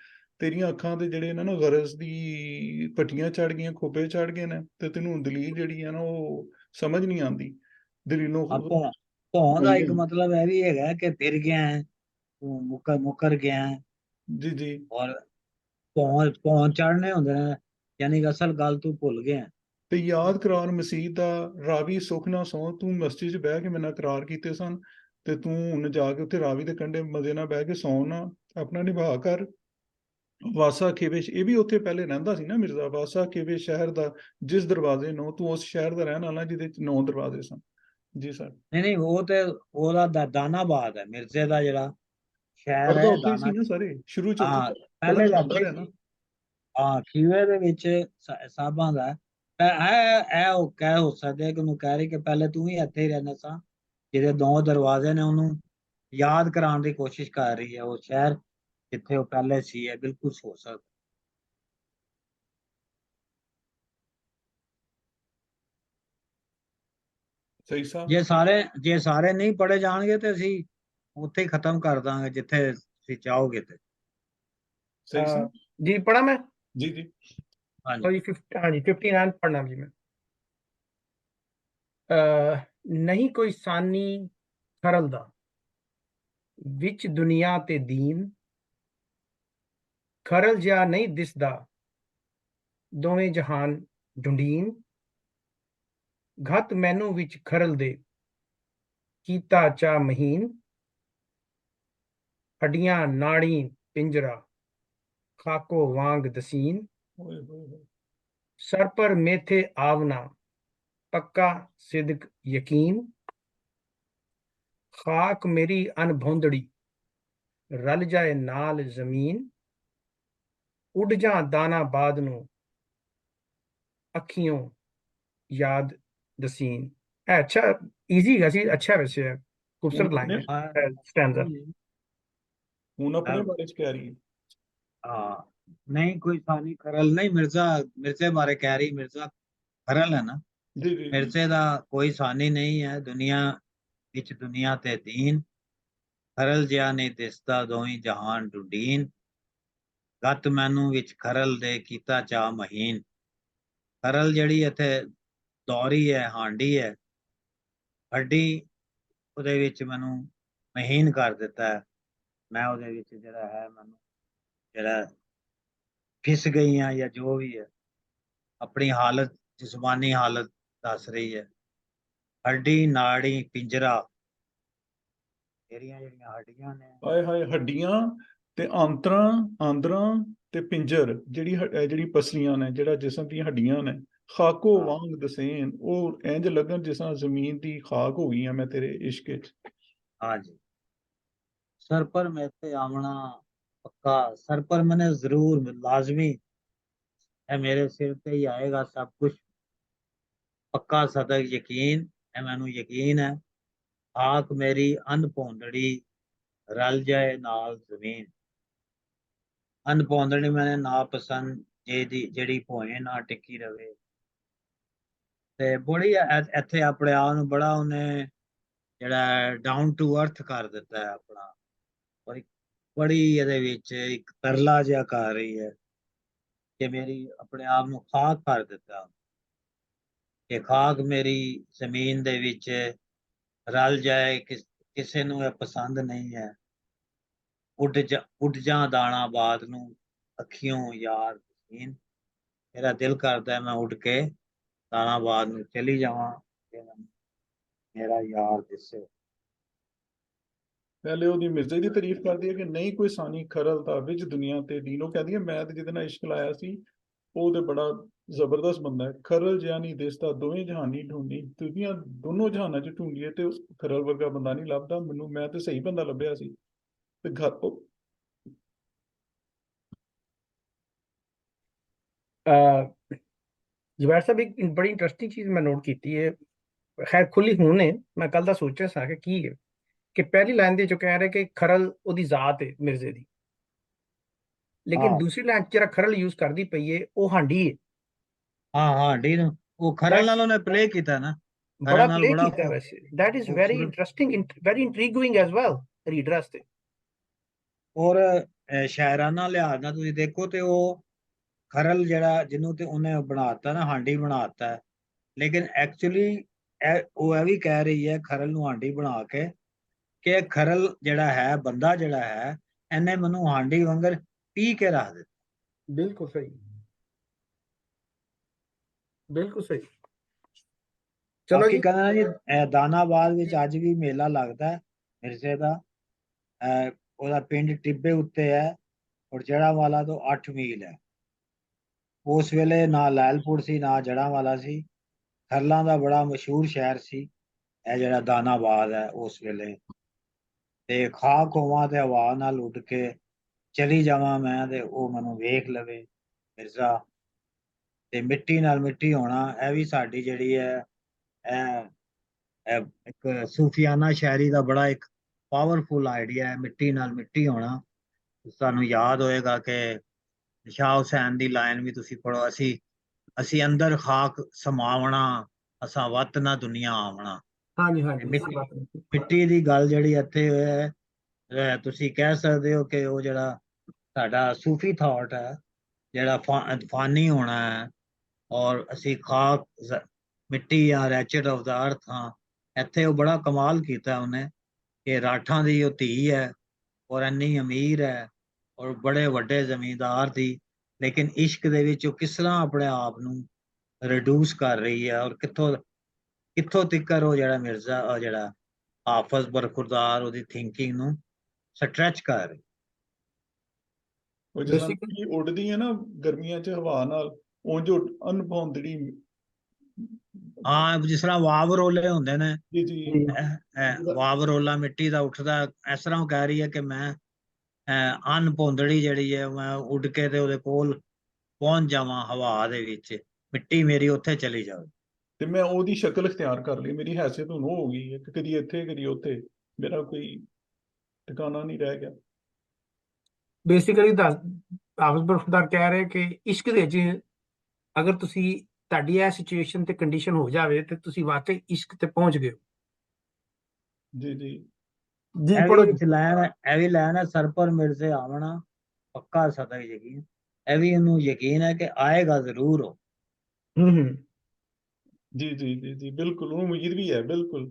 ਤੇਰੀਆਂ ਅੱਖਾਂ ਤੇ ਜਿਹੜੇ ਨੇ ਨਾ ਗਰਜ਼ ਦੀ ਪੱਟੀਆਂ ਚੜ ਗਈਆਂ, ਖੋਪੇ ਚੜ ਗਏ ਨੇ ਤੇ ਤੈਨੂੰ ਦਲੀਲ ਜਿਹੜੀ ਹੈ ਨਾ ਉਹ ਸਮਝ ਨਹੀਂ ਆਉਂਦੀ। ਦਲੀਲੋਂ ਆਪਾਂ ਧੌਂ ਦਾ ਹੋਈਆਂ। ਇੱਕ ਮਤਲਬ ਇਹ ਵੀ ਹੈਗਾ ਕਿ ਫਿਰ ਗਿਆ ਹੈ, ਤੂੰ ਮੁਕਰ ਗਿਆ ਹੈ। ਜੀ ਜੀ। ਔਰ ਭੌਂ ਚੜਨੇ ਹੁੰਦੇ ਨੇ, ਯਾਨੀ ਕਿ ਅਸਲ ਗੱਲ ਤੂੰ ਭੁੱਲ ਗਿਆ। ਤੇ ਯਾਦ ਕਰਾਰ ਮਸੀਤ ਦਾ ਰਾਵੀ ਸੁੱਖ ਨਾ ਸੌਂ। ਤੂੰ ਮਸਜਿਦ 'ਚ ਬਹਿ ਕੇ ਮੇਰੇ ਨਾਲ ਕਰਾਰ ਕੀਤੇ ਸਨ ਤੇ ਤੂੰ ਹੁਣ ਜਾ ਕੇ ਉੱਥੇ ਰਾਵੀ ਦੇ ਕੰਢੇ ਮਜ਼ੇ ਨਾਲ ਬਹਿ ਕੇ ਸੌਂ ਨਾ, ਆਪਣਾ ਨਿਭਾ ਕਰ। ਵਾਸਾ ਖੇਵੇ, ਇਹ ਵੀ ਉੱਥੇ ਪਹਿਲੇ ਰਹਿੰਦਾ ਸੀ ਨਾ ਮਿਰਜ਼ਾ। ਵਾਸਾ ਖੇਵੇ ਸ਼ਹਿਰ ਦਾ ਜਿਸ ਦਰਵਾਜ਼ੇ ਨੂੰ, ਤੂੰ ਉਸ ਸ਼ਹਿਰ ਦਾ ਰਹਿਣ ਵਾਲਾ ਜਿਹਦੇ 9 ਦਰਵਾਜ਼ੇ ਸਨ। ਜੀ ਸਰ। ਨਹੀਂ ਉਹ ਤੇ ਉਹਦਾ ਦਾਨਾਬਾਦ ਹੈ, ਮਿਰਜ਼ੇ ਦਾ ਜਿਹੜਾ ਸ਼ਹਿਰ ਪੜਦਾ ਹੈ ਉੱਥੇ ਹੀ ਸੀ ਦਾਨਾ। ਨਾ ਸਾਰੇ ਸ਼ੁਰੂ 'ਚ ਉੱਥੇ ਹਾਂ ਪੜਨ ਪਹਿਲੇ ਜਾਂਦਾ ਜਾਂਦੇ ਰਿਹਾ ਨਾ। ਸੀ। ਹਾਂ ਖੀਵੇ ਦੇ ਵਿੱਚ ਸਾਬਾਂ ਦਾ ਇਹ ਉਹ ਕਹਿ ਹੋ ਸਕਦਾ ਕਿ ਉਹਨੂੰ ਕਹਿ ਰਹੀ ਕਿ ਪਹਿਲੇ ਤੂੰ ਹੀ ਇੱਥੇ ਹੀ ਰਹਿੰਦਾ ਸਾਂ, ਜਿਹਦੇ 9 ਦਰਵਾਜ਼ੇ ਨੇ। ਉਹਨੂੰ ਯਾਦ ਕਰਾਉਣ ਦੀ ਕੋਸ਼ਿਸ਼ ਕਰ ਰਹੀ ਹੈ ਉਹ ਸ਼ਹਿਰ ਜਿੱਥੇ ਉਹ ਪਹਿਲੇ ਸੀ। ਹੈ ਬਿਲਕੁਲ ਹੋ ਸਕਦਾ। ਸਹੀ ਸਾਹਿਬ। ਜੇ ਸਾਰੇ ਨਹੀਂ ਪੜ੍ਹੇ ਜਾਣਗੇ ਤੇ ਅਸੀਂ ਉੱਥੇ ਹੀ ਖਤਮ ਕਰ ਦਾਂਗੇ ਜਿੱਥੇ ਤੁਸੀਂ ਚਾਹੋਗੇ ਤੇ। ਸਹੀ ਸਾਹਿਬ। जी पढ़ा मैं? ਜੀ ਜੀ। ਹਾਂਜੀ। और ये हाँ जी 59 पढ़ना जी मैं। नहीं कोई सानी खरल दा विच दुनिया ते दीन, खरल जिहा नहीं दिसदा दोवें जहान ढूंढीन, घत मैनू विच खरल दे कीता चा महीन, हड्डियां नाड़ी पिंजरा खाको वांग दसीन, ਓਏ ਹੋਏ ਹੋਏ। सर पर मेथे आवना पक्का सिदक यकीन, खाक मेरी अनभौंदड़ी रल जाए नाल जमीन, उड़ जा दाना बाद नू अखियों याद दसीन। अच्छा इजी है सी, अच्छा वैसे है, खूबसूरत लाइन है ਹਾਂ स्टैंजा। ਹੁਣ ਆਪਣੇ ਅਹ, ਬਾਰੇ ਚ ਕਹਿ ਰਹੀ ਹੈ। ਹਾਂ ਨਹੀਂ ਕੋਈ ਸਾਨੀ ਖਰਲ ਨਹੀਂ, ਮਿਰਜ਼ੇ ਬਾਰੇ ਕਹਿ ਰਹੀ। ਮਿਰਜ਼ਾ ਖਰਲ ਹੈ ਨਾ। ਜੀ ਜੀ ਜੀ। ਮਿਰਜ਼ੇ ਦਾ ਕੋਈ ਸਾਨੀ ਨਹੀਂ ਹੈ ਦੁਨੀਆ ਵਿੱਚ, ਦੁਨੀਆ ਤੇ ਦੀਨ, ਖਰਲ ਜਿਹਾ ਨਹੀਂ ਦਿਸਦਾ ਦੋਵੇਂ ਜਹਾਨ ਢੂੰਢੀਨ, ਗਤ ਮੈਨੂੰ ਵਿੱਚ ਖਰਲ ਦੇ ਕੀਤਾ ਚਾ ਮਹੀਨ। ਖਰਲ ਜਿਹੜੀ ਇੱਥੇ ਦੌਰੀ ਹੈ, ਹਾਂਡੀ ਹੈ, ਹੱਡੀ ਉਹਦੇ ਵਿੱਚ ਮੈਨੂੰ ਮਹੀਨ ਕਰ ਦਿੱਤਾ ਹੈ। ਮੈਂ ਉਹਦੇ ਵਿੱਚ ਜਿਹੜਾ ਹੈ ਮੈਨੂੰ ਜਿਹੜਾ ਫਿਸ ਗਈ ਹਾਂ ਜਾਂ ਜੋ ਵੀ ਹੈ, ਆਪਣੀ ਹਾਲਤ, ਜਿਸਮਾਨੀ ਹਾਲਤ ਦੱਸ ਰਹੀ ਹੈ। ਹੱਡੀ ਨਾੜੀ ਪਿੰਜਰਾ, ਜਿਹੜੀਆਂ ਹੱਡੀਆਂ ਨੇ। ਹਾਏ ਹਾਏ, ਹੱਡੀਆਂ ਤੇ ਆਂਦਰਾਂ ਤੇ ਪਿੰਜਰ, ਜਿਹੜੀ ਪਸਲੀਆਂ ਨੇ, ਜਿਹੜਾ ਜਿਸਮ ਦੀਆਂ ਹੱਡੀਆਂ ਨੇ, ਖਾਕੋ ਹਾਂ ਵਾਂਗ ਦਸੇਨ, ਉਹ ਇੰਜ ਲੱਗਣ ਜਿਸ ਤਰ੍ਹਾਂ ਜ਼ਮੀਨ ਦੀ ਖਾਕ ਹੋ ਗਈ ਆ ਮੈਂ ਤੇਰੇ ਇਸ਼ਕ ਚ। ਹਾਂਜੀ। सर पर मैं पे आमना पक्का, सर पर मैंने जरूर लाजमी है, मेरे सिर पे ही आएगा सब कुछ, पक्का सदक यकीन है, मैनू यकीन है। आख मेरी अनभौंदड़ी रल जाए नाल जमीन, अनभौंदड़ी मैंने नापसंद ਜਿਹੜੀ ਭੋਏ ਨਾ ਟਿੱਕੀ ਰਵੇ। ਤੇ ਬੜੀ ਇੱਥੇ ਆਪਣੇ ਆਪ ਨੂੰ ਬੜਾ ਉਹਨੇ ਜਿਹੜਾ ਡਾਊਨ ਟੂ ਅਰਥ ਕਰ ਦਿੱਤਾ ਹੈ ਆਪਣਾ, ਔਰ ਬੜੀ ਇਹਦੇ ਵਿੱਚ ਇੱਕ ਤਰਲਾ ਜਿਹਾ ਕਰ ਰਹੀ ਹੈ ਕਿ ਮੇਰੀ ਆਪਣੇ ਆਪ ਨੂੰ ਖਾਕ ਕਰ ਦਿੱਤਾ, ਕਿ ਖਾਕ ਮੇਰੀ ਜ਼ਮੀਨ ਦੇ ਵਿੱਚ ਰਲ ਜਾਏ, ਕਿਸੇ ਨੂੰ ਇਹ ਪਸੰਦ ਨਹੀਂ ਹੈ। ਉੱਡ ਜਾ ਦਾਣਾ ਬਾਦ ਨੂੰ ਅੱਖੀਓਂ ਯਾਰ ਜ਼ਮੀਨ, ਮੇਰਾ ਦਿਲ ਕਰਦਾ ਮੈਂ ਉੱਡ ਕੇ ਦਾਣਾਬਾਦ ਨੂੰ ਚਲੀ ਜਾਵਾਂ, ਮੇਰਾ ਯਾਰ ਦਿਸੇ। ਪਹਿਲੇ ਉਹਦੀ ਮਿਰਜ਼ੇ ਦੀ ਤਾਰੀਫ ਕਰਦੀ ਹੈ ਕਿ ਨਹੀਂ ਕੋਈ ਸਾਨੀ ਖਰਲ ਦਾ ਵਿੱਚ ਦੁਨੀਆ ਤੇ ਦੀਨ। ਉਹ ਕਹਿੰਦੀ ਹੈ ਮੈਂ ਤੇ ਜਿਹਦੇ ਨਾਲ ਇਸ਼ਕ ਲਾਇਆ ਸੀ ਉਹ ਤੇ ਬੜਾ ਜ਼ਬਰਦਸਤ ਬੰਦਾ ਹੈ, ਖਰਲ ਜਿਹਾ ਨਹੀਂ ਦਿਸਦਾ ਦੋਵੇਂ ਜਹਾਨੀ ਢੂੰਢੀ, ਦੁਨੀਆ ਦੋਨੋਂ ਜਹਾਨਾਂ ਚ ਢੂੰਢੀਏ ਤੇ ਖਰਲ ਵਰਗਾ ਬੰਦਾ ਨਹੀਂ ਲੱਭਦਾ ਮੈਨੂੰ, ਮੈਂ ਤੇ ਸਹੀ ਬੰਦਾ ਲੱਭਿਆ ਸੀ। ਤੇ ਜਵੈਰ ਸਾਹਿਬ ਇੱਕ ਬੜੀ ਇੰਟਰਸਟਿੰਗ ਚੀਜ਼ ਮੈਂ ਨੋਟ ਕੀਤੀ ਹੈ, ਖੈਰ ਖੁੱਲੀ ਹੁਣ ਨੇ, ਮੈਂ ਕੱਲ ਦਾ ਸੋਚ ਰਿਹਾ ਸਾਂ ਕਿ ਕੀ ਹੈ, ਕਿ ਪਹਿਲੀ ਲਾਈਨ ਦੇ ਜੋ ਕਹਿ ਰਿਹਾ ਕਿ ਖਰਲ ਉਹਦੀ ਜ਼ਾਤ ਹੈ ਮਿਰਜ਼ੇ ਦੀ, ਲੇਕਿਨ ਦੂਸਰੀ ਲਾਈਨ ਜਿਹੜਾ ਖਰਲ ਯੂਜ਼ ਕਰਦੀ ਪਈ ਹੈ ਉਹ ਹਾਂਡੀ ਹੈ। ਹਾਂ ਹਾਂਡੀ ਨੂੰ ਉਹ ਖਰਲ ਨਾਲ ਉਹਨੇ ਪਲੇ ਕੀਤਾ ਨਾ, ਬੜਾ ਖਰਲ ਨਾਲ ਪਲੇ ਬੜਾ ਕੀਤਾ ਵੈਸੇ। ਦੈਟ ਇਜ਼ ਵੈਰੀ ਖੂਬਸੂਰਤ। Interesting, very intriguing as well reader ਵਾਸਤੇ। ਔਰ ਸ਼ਾਇਰਾਨਾ ਲਿਹਾਜ਼ ਨਾਲ ਤੁਸੀਂ ਦੇਖੋ ਤੇ ਉਹ ਖਰਲ ਜਿਹੜਾ ਜਿਹਨੂੰ ਤੇ ਉਹਨੇ ਬਣਾਤਾ ਨਾ, ਹਾਂਡੀ ਬਣਾਤਾ, ਲੇਕਿਨ ਐਕਚੁਅਲੀ ਉਹ ਇਹ ਵੀ ਕਹਿ ਰਹੀ ਹੈ ਖਰਲ ਨੂੰ ਹਾਂਡੀ ਬਣਾ ਕੇ ਕਿ ਖਰਲ ਜਿਹੜਾ ਹੈ, ਬੰਦਾ ਜਿਹੜਾ ਹੈ, ਇਹਨੇ ਮੈਨੂੰ ਹਾਂਡੀ ਵਾਂਗਰ ਪੀ ਕੇ ਰੱਖ ਦਿੱਤਾ। ਬਿਲਕੁਲ ਸਹੀ, ਬਿਲਕੁਲ ਸਹੀ। ਚਲੋ ਬਾਕੀ ਜੀ, ਕਹਿੰਦਾ ਜੀ ਦਾਨਾਬਾਦ ਵਿੱਚ ਅੱਜ ਵੀ ਮੇਲਾ ਲੱਗਦਾ ਹੈ ਮਿਰਜ਼ੇ ਦਾ। ਉਹਦਾ ਪਿੰਡ ਟਿੱਬੇ ਉੱਤੇ ਹੈ ਔਰ ਜੜ੍ਹਾਂਵਾਲਾ ਤੋਂ 8 ਮੀਲ ਹੈ। ਉਸ ਵੇਲੇ ਨਾ ਲੈਲਪੁਰ ਸੀ ਨਾ ਜੜ੍ਹਾਂਵਾਲਾ ਸੀ, ਖਰਲਾਂ ਦਾ ਬੜਾ ਮਸ਼ਹੂਰ ਸ਼ਹਿਰ ਸੀ ਇਹ ਜਿਹੜਾ ਦਾਨਾਬਾਦ ਹੈ ਉਸ ਵੇਲੇ। ਤੇ ਖਾਕ ਹੋਵਾਂ ਤੇ ਹਵਾ ਨਾਲ ਉੱਡ ਕੇ ਚਲੀ ਜਾਵਾਂ ਮੈਂ ਤੇ ਉਹ ਮੈਨੂੰ ਵੇਖ ਲਵੇ ਮਿਰਜ਼ਾ। ਤੇ ਮਿੱਟੀ ਨਾਲ ਮਿੱਟੀ ਹੋਣਾ, ਇਹ ਵੀ ਸਾਡੀ ਜਿਹੜੀ ਹੈ ਇੱਕ ਸੂਫੀਆਨਾ ਸ਼ਾਇਰੀ ਦਾ ਬੜਾ ਇੱਕ ਪਾਵਰਫੁਲ ਆਈਡੀਆ ਹੈ, ਮਿੱਟੀ ਨਾਲ ਮਿੱਟੀ ਹੋਣਾ। ਤੁਹਾਨੂੰ ਯਾਦ ਹੋਏਗਾ ਕਿ ਸ਼ਾਹ ਹੁਸੈਨ ਦੀ ਲਾਈਨ ਵੀ ਤੁਸੀਂ ਪੜੋ, ਅਸੀਂ ਅੰਦਰ ਖਾਕ ਸਮਾਵਣਾ, ਅਸਾਂ ਵੱਤ ਨਾ ਦੁਨੀਆ ਆਵਣਾ। ਹਾਂਜੀ ਹਾਂਜੀ ਇਸੇ ਮਿੱਟੀ ਬਾਤ ਨੂੰ। ਮਿੱਟੀ ਦੀ ਗੱਲ ਜਿਹੜੀ ਇੱਥੇ ਹੈ, ਤੁਸੀਂ ਕਹਿ ਸਕਦੇ ਹੋ ਕਿ ਉਹ ਜਿਹੜਾ ਸਾਡਾ ਸੂਫੀ ਥਾਟ ਹੈ, ਜਿਹੜਾ ਫਾਨੀ ਹੋਣਾ ਹੈ, ਔਰ ਅਸੀਂ ਖਾਕ ਮਿੱਟੀ ਜਾਂ ਰੈਚਡ ਆਫ ਦਾ ਅਰਥ ਹਾਂ। ਇੱਥੇ ਉਹ ਬੜਾ ਕਮਾਲ ਕੀਤਾ ਉਹਨੇ ਕਿ ਰਾਠਾਂ ਦੀ ਉਹ ਧੀ ਹੈ ਔਰ ਇੰਨੀ ਅਮੀਰ ਹੈ ਔਰ ਬੜੇ ਵੱਡੇ ਜ਼ਮੀਂਦਾਰ ਦੀ, ਲੇਕਿਨ ਇਸ਼ਕ ਦੇ ਵਿੱਚ ਉਹ ਕਿਸ ਤਰ੍ਹਾਂ ਆਪਣੇ ਆਪ ਨੂੰ ਰਿਡਿਊਸ ਕਰ ਰਹੀ ਹੈ, ਔਰ ਕਿੱਥੋਂ ਕਿੱਥੋਂ ਤਿੱਕਰ ਉਹ ਜਿਹੜਾ ਮਿਰਜ਼ਾ ਉਹ ਜਿਹੜਾ ਹਾਫਜ਼ ਬਰਖੁਰਦਾਰ ਉਹਦੀ ਥਿੰਕਿੰਗ ਨੂੰ ਸਟ੍ਰੈਚ ਕਰ ਰਹੀ। ਉਹ ਜਿਸ ਤਰ੍ਹਾਂ ਬੇਸਿਕਲੀ ਕਿ ਉੱਡਦੀ ਹੈ ਨਾ ਗਰਮੀਆਂ 'ਚ ਹਵਾ ਨਾਲ, ਉਂਝ ਅਨਭਾਉਂਦੜੀ। ਹਾਂ, ਜਿਸ ਤਰ੍ਹਾਂ ਵਾਵ ਰੋਲੇ ਹੁੰਦੇ ਨੇ, ਜੀ ਜੀ। ਵਾਵ ਰੋਲਾ ਮਿੱਟੀ ਦਾ ਉੱਠਦਾ, ਇਸ ਤਰ੍ਹਾਂ ਉਹ ਕਹਿ ਰਹੀ ਹੈ ਕਿ ਮੈਂ ਅਨਭੌਂਦੜੀ ਜਿਹੜੀ ਹੈ, ਮੈਂ ਉੱਡ ਕੇ ਤੇ ਉਹਦੇ ਕੋਲ ਪਹੁੰਚ ਜਾਵਾਂ ਹਵਾ ਦੇ ਵਿੱਚ, ਮਿੱਟੀ ਮੇਰੀ ਉੱਥੇ ਚਲੀ ਜਾਵੇ। ਤੇ ਮੈਂ ਉਹਦੀ ਸ਼ਕਲ ਇਖਤਿਆਰ ਕਰ ਲਈ, ਮੇਰੀ ਹੈਸੀਅਤ ਹੁਣ ਉਹ ਹੋ ਗਈ ਹੈ ਕਿ ਕਦੀ ਇੱਥੇ ਕਦੀ ਉੱਥੇ, ਮੇਰਾ ਕੋਈ ਟਿਕਾਣਾ ਨਹੀਂ ਰਹਿ ਗਿਆ। ਬੇਸਿਕਲੀ ਹਾਫਿਜ਼ ਬਰਖੁਰਦਾਰ ਕਹਿ ਰਹੇ ਕਿ ਇਸ਼ਕ ਦੇ ਵਿੱਚ ਅਗਰ ਤੁਹਾਡੀ ਇਹ ਸਿਚੁਏਸ਼ਨ ਤੇ ਕੰਡੀਸ਼ਨ ਹੋ ਜਾਵੇ ਤੇ ਤੁਸੀਂ ਵਾਕਈ ਇਸ਼ਕ ਤੇ ਪਹੁੰਚ ਗਏ ਹੋ। ਜੀ ਜੀ। ਜੀ ਇਹ ਪੜੋ ਵੀ ਜੀ। ਲੈਣ ਹੈ, ਇਹ ਵੀ ਲੈਣ ਹੈ, ਸਰ ਪਰ ਮਿਰਜ਼ੇ ਆਵਣਾ ਪੱਕਾ ਸਦਾ ਯਕੀਨ। ਇਹ ਵੀ ਇਹਨੂੰ ਯਕੀਨ ਹੈ ਕਿ ਆਏਗਾ ਜ਼ਰੂਰ ਉਹ। ਹੂੰ। ਜੀ ਜੀ ਜੀ ਜੀ, ਬਿਲਕੁਲ ਉਹਨੂੰ ਉਮੀਦ ਵੀ ਹੈ। ਬਿਲਕੁਲ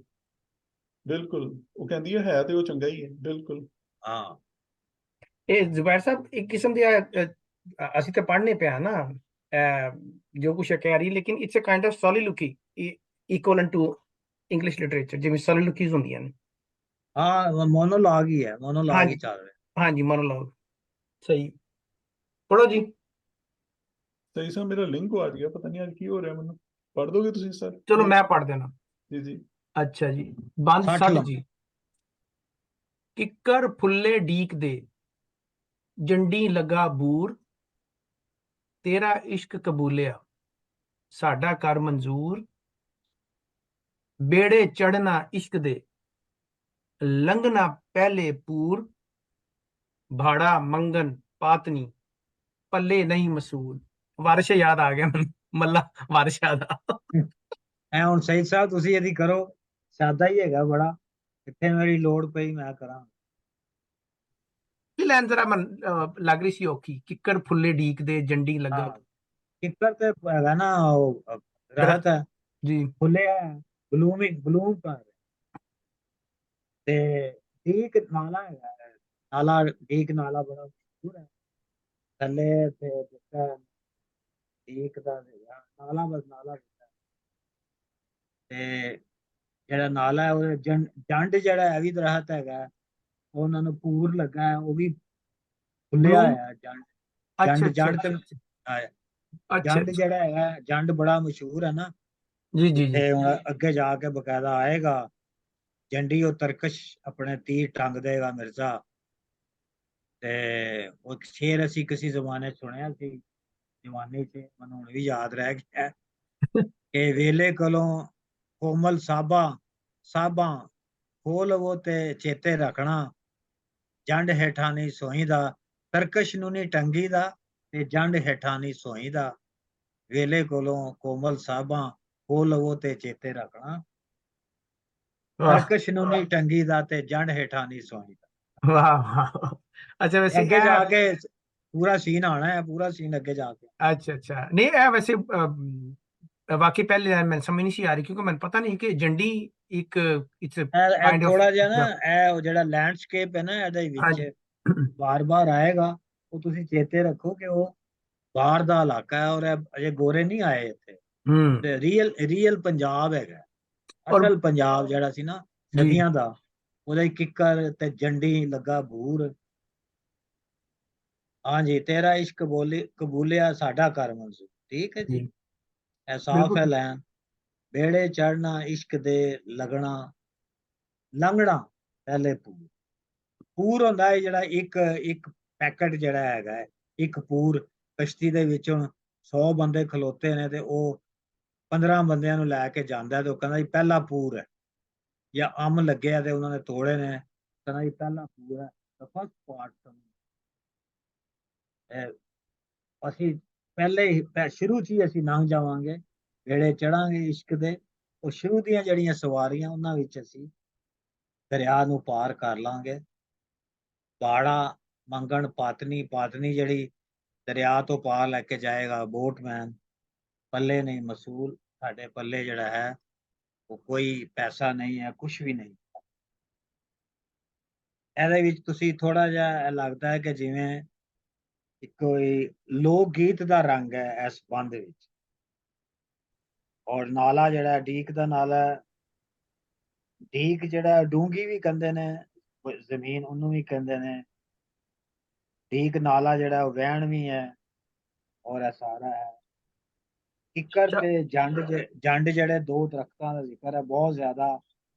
ਬਿਲਕੁਲ, ਉਹ ਕਹਿੰਦੀ ਹੈ ਤੇ ਉਹ ਚੰਗਾ ਹੀ ਹੈ। ਬਿਲਕੁਲ। ਹਾਂ, ਇਹ ਜ਼ੁਬੈਰ ਸਾਹਿਬ ਇੱਕ ਕਿਸਮ ਦੀ ਅਸੀਂ ਤਾਂ ਪੜ੍ਹਨੇ ਪਿਆ ਨਾ ਜੋ ਕੁਛ ਕਹਿ ਰਹੀ, ਲੇਕਿਨ it's a kind of soliloquy equivalent to English literature, ਜਿਵੇਂ ਸੋਲੀਲੁਕੀਜ਼ ਹੁੰਦੀਆਂ ਨੇ। ਹਾਂ, ਮੋਨੋਲੌਗ ਹੀ ਹੈ, ਮੋਨੋਲੌਗ ਹੀ ਹਾਂਜੀ ਚੱਲ ਰਿਹਾ। ਹਾਂਜੀ ਮੋਨੋਲੌਗ। ਸਹੀ, ਪੜੋ ਜੀ। ਸਹੀ ਸਰ, ਮੇਰਾ ਲਿੰਕ ਆ ਗਿਆ, ਪਤਾ ਨਹੀਂ ਅੱਜ ਕੀ ਹੋ ਰਿਹਾ ਮੈਨੂੰ। ਪੜ੍ਹ ਦੋਗੇ ਤੁਸੀਂ ਸਰ? ਚਲੋ ਮੈਂ ਪੜ੍ਹ ਦੇਣਾ। ਜੀ ਜੀ। ਅੱਛਾ ਜੀ, ਬੰਦ 60 60 ਲਓ। ਜੀ। ਕਿੱਕਰ ਫੁੱਲੇ ਡੀਕ ਦੇ, ਜੰਡੀ ਲੱਗਾ ਬੂਰ, ਤੇਰਾ ਇਸ਼ਕ ਕਬੂਲਿਆ ਸਾਡਾ ਕਰ ਮਨਜ਼ੂਰ, ਬੇੜੇ ਚੜਨਾ ਇਸ਼ਕ ਦੇ, ਲੰਘਣਾ ਪਹਿਲੇ ਪੂਰ, ਭਾੜਾ ਮੰਗਨ ਪਾਤਨੀ, ਪੱਲੇ ਨਹੀਂ ਮਸੂਲ। ਵਾਰਿਸ਼ ਯਾਦ ਆ ਗਿਆ ਮੈਨੂੰ, ਮੱਲਾ ਵਾਰਿਸ਼ ਯਾਦ ਆ। ਐ ਹੁਣ ਸਹੀਦ ਸਾਹਿਬ ਤੁਸੀਂ ਇਹਦੀ ਕਰੋ, ਸਾਦਾ ਹੀ ਹੈਗਾ ਬੜਾ, ਜਿੱਥੇ ਮੇਰੀ ਲੋੜ ਪਈ ਮੈਂ ਕਰਾਂ। ਕੀ ਲੈਣ ਜ਼ਰਾ ਲੱਗ ਰਹੀ ਸੀ ਔਖੀ। ਕਿੱਕਰ ਫੁੱਲੇ ਡੀਕ ਦੇ, ਜੰਡੀ ਲੱਗਾ ਹਾਂ, ਕਿੱਕਰ ਤੇ ਹੈਗਾ ਨਾ ਉਹ ਦਰਖਤ ਰਹਿਤ ਹੈ, ਜੀ। ਫੁੱਲਿਆ ਬਲੂਮਿੰਗ ਬਲੂਮ ਕਰ, ਤੇ ਡੀਕ ਨਾਲਾ ਹੈਗਾ, ਨਾਲਾ ਡੀਕ ਨਾਲਾ ਬੜਾ ਮਸ਼ਹੂਰ ਹੈ ਥੱਲੇ ਤੇ ਜਿੱਥੇ ਡੀਕ ਦਾ ਹੈਗਾ ਨਾਲਾ, ਬਸ ਨਾਲਾ ਤੇ ਜਿਹੜਾ ਨਾਲਾ ਹੈ ਉਹ ਜੰਡ ਜਿਹੜਾ ਹੈ ਵੀ ਦਰਖਤ ਹੈਗਾ, ਉਹਨਾਂ ਨੂੰ ਪੂਰ ਲੱਗਾ ਹੈ, ਉਹ ਵੀ ਖੁੱਲਿਆ ਬਲੂਮ। ਹੋਇਆ ਜੰਡ। ਅੱਛਾ ਜੰਡ ਅੱਛਾ ਜੰਡ ਤੇ ਅੱਛਾ ਅੱਛਾ ਅੱਛਾ ਜੰਡ ਅੱਛਾ। ਜਿਹੜਾ ਹੈਗਾ, ਜੰਡ ਬੜਾ ਮਸ਼ਹੂਰ ਹੈ ਨਾ, ਜੀ ਜੀ ਜੀ। ਜਿੱਥੇ ਹੁਣ ਅੱਗੇ ਜਾ ਕੇ ਬਕਾਇਦਾ ਆਏਗਾ, ਜੰਡੀ ਉਹ ਤਰਕਸ਼ ਆਪਣੇ ਤੀਰ ਟੰਗ ਦੇਗਾ ਮਿਰਜ਼ਾ। ਤੇ ਉਹ ਸ਼ੇਰ ਅਸੀਂ ਕਿਸੇ ਜ਼ਮਾਨੇ ਸੁਣਿਆ ਸੀ, ਜਵਾਨੀ ਚ, ਮੈਨੂੰ ਹੁਣ ਵੀ ਯਾਦ ਰਹਿ ਗਿਆ ਕਿ ਵੇਲੇ ਕੋਲੋਂ ਕੋਮਲ ਸਾਬਾਂ ਖੋਹ ਲਵੋ ਤੇ ਚੇਤੇ ਰੱਖਣਾ, ਜੰਡ ਹੇਠਾਂ ਨਹੀਂ ਸੋਈਦਾ, ਤਰਕਸ਼ ਨੂੰ ਨਹੀਂ ਟੰਗੀ ਦਾ, ਤੇ ਜੰਡ ਹੇਠਾਂ ਨਹੀਂ ਸੋਈਦਾ, ਵੇਲੇ ਕੋਲੋਂ ਕੋਮਲ ਸਾਬਾਂ ਖੋਹ ਲਵੋ ਤੇ ਚੇਤੇ ਰੱਖਣਾ, ਵਾਹ ਤਰਕਸ਼ ਨੂੰ ਨਹੀਂ ਟੰਗੀ ਦਾ, ਤੇ ਜੰਡ ਹੇਠਾਂ ਨਹੀਂ ਸੋਈਦਾ। ਵਾਹ ਵਾਹ। ਅੱਛਾ ਵੈਸੇ ਅੱਗੇ ਜਾ ਕੇ ਪੂਰਾ ਸੀਨ ਆਣਾ ਹੈ, ਪੂਰਾ ਸੀਨ ਅੱਗੇ ਜਾ ਕੇ। ਅੱਛਾ ਅੱਛਾ, ਨਹੀਂ ਇਹ ਵੈਸੇ ਵਾਕਈ ਪਹਿਲੇ ਮੈਨੂੰ ਸਮਝ ਨਹੀਂ ਸੀ ਆ ਰਹੀ, ਕਿਉਂਕਿ ਮੈਨੂੰ ਪਤਾ ਨਹੀਂ ਕਿ ਜੰਡੀ ਇੱਕ ਇਟਸ ਇਹ ਕਾइंड ਥੋੜਾ ਜਿਹਾ ਨਾ, ऑफ। ਇਹ ਉਹ ਜਿਹੜਾ ਲੈਂਡਸਕੇਪ ਹੈ ਨਾ ਇਹਦੇ ਵਿੱਚ ਹਾਂਜੀ। ਬਾਰ-ਬਾਰ ਆਏਗਾ, ਉਹ ਤੁਸੀਂ ਚੇਤੇ ਰੱਖੋ ਕਿ ਉਹ ਬਾਹਰ ਦਾ ਇਲਾਕਾ ਹੈ, ਔਰ ਅਜੇ ਗੋਰੇ ਨਹੀਂ ਆਏ ਇੱਥੇ, ਹੂੰ। ਤੇ ਰੀਅਲ ਪੰਜਾਬ ਹੈਗਾ, ਔਰ ਅਸਲ ਪੰਜਾਬ ਜਿਹੜਾ ਸੀ ਨਾ ਜੀ ਸਦੀਆਂ ਦਾ, ਉਹਦੇ ਕਿੱਕਰ ਤੇ ਜੰਡੀ ਲੱਗਾ ਬੂਰ। ਹਾਂਜੀ, ਤੇਰਾ ਇਸ਼ਕ ਕਬੂਲਿਆ ਸਾਡਾ ਕਰ ਮਨਜ਼ੂਰ। ਠੀਕ ਹੈ ਜੀ, ਜੀ ਇਹ ਸਾਫ਼ ਬਿਲਕੁਲ ਹੈ ਠੀਕ। ਲੈਣ। ਬੇੜੇ ਚੜਨਾ ਇਸ਼ਕ ਦੇ, ਲੰਘਣਾ ਪਹਿਲੇ ਪੂਰ। ਪੂਰ ਹੁੰਦਾ ਹੈ ਜਿਹੜਾ ਇੱਕ ਇੱਕ ਪੈਕਟ ਜਿਹੜਾ ਹੈਗਾ ਹੈ, ਇੱਕ ਪੂਰ ਕਸ਼ਤੀ ਦੇ ਵਿੱਚੋਂ 100 ਬੰਦੇ ਖਲੋਤੇ ਨੇ ਤੇ ਉਹ 15 ਬੰਦਿਆਂ ਨੂੰ ਲੈ ਕੇ ਜਾਂਦਾ, ਤੇ ਉਹ ਕਹਿੰਦਾ ਜੀ ਪਹਿਲਾ ਪੂਰ ਹੈ, ਜਾਂ ਅੰਬ ਲੱਗੇ ਆ ਤੇ ਉਹਨਾਂ ਨੇ ਤੋੜੇ ਨੇ, ਕਹਿੰਦਾ ਜੀ ਪਹਿਲਾ ਪੂਰ ਹੈ, ਫਸਟ ਪਾਰਟ। ਅਸੀਂ ਪਹਿਲੇ ਹੀ ਸ਼ੁਰੂ ਚ ਹੀ ਅਸੀਂ ਲੰਘ ਜਾਵਾਂਗੇ, ਵੇੜੇ ਚੜਾਂਗੇ ਇਸ਼ਕ ਦੇ, ਉਹ ਸ਼ੁਰੂ ਦੀਆਂ ਜਿਹੜੀਆਂ ਸਵਾਰੀਆਂ ਉਹਨਾਂ ਵਿੱਚ ਅਸੀਂ ਦਰਿਆ ਨੂੰ ਪਾਰ ਕਰ ਲਾਂਗੇ। ਬਾੜਾ ਮੰਗਣ ਪਾਤਨੀ, ਪਾਤਨੀ ਜਿਹੜੀ ਦਰਿਆ ਤੋਂ ਪਾਰ ਲੈ ਕੇ ਜਾਏਗਾ, ਬੋਟਮੈਨ ਪੱਲੇ ਨਹੀਂ ਮਸੂਲ, ਸਾਡੇ ਪੱਲੇ ਜਿਹੜਾ ਹੈ ਉਹ ਕੋਈ ਪੈਸਾ ਨਹੀਂ ਹੈ, ਕੁਝ ਵੀ ਨਹੀਂ। ਇਹਦੇ ਵਿੱਚ ਤੁਸੀਂ ਥੋੜਾ ਜਿਹਾ ਇਹ ਲੱਗਦਾ ਹੈ ਕਿ ਜਿਵੇਂ ਇੱਕ ਕੋਈ ਲੋਕ ਗੀਤ ਦਾ ਰੰਗ ਹੈ ਇਸ ਬੰਦ ਵਿੱਚ। ਔਰ ਨਾਲਾ ਜਿਹੜਾ ਡੀਕ ਦਾ ਨਾਲਾ ਹੈ, ਡੀਕ ਜਿਹੜਾ ਡੂੰਗੀ ਵੀ ਕਹਿੰਦੇ ਨੇ, ਜ਼ਮੀਨ ਉਹਨੂੰ ਵੀ ਕਹਿੰਦੇ ਨੇ। ਡੀਕ ਨਾਲਾ ਜਿਹੜਾ ਉਹ ਵਹਿਣ ਵੀ ਹੈ, ਔਰ ਇਹ ਸਾਰਾ ਹੈ। ਕਿੱਕਰ ਤੇ ਜੰਡ ਜਿਹੜੇ ਦੋ ਦਰਖਤਾਂ ਦਾ ਜ਼ਿਕਰ ਹੈ ਬਹੁਤ ਜ਼ਿਆਦਾ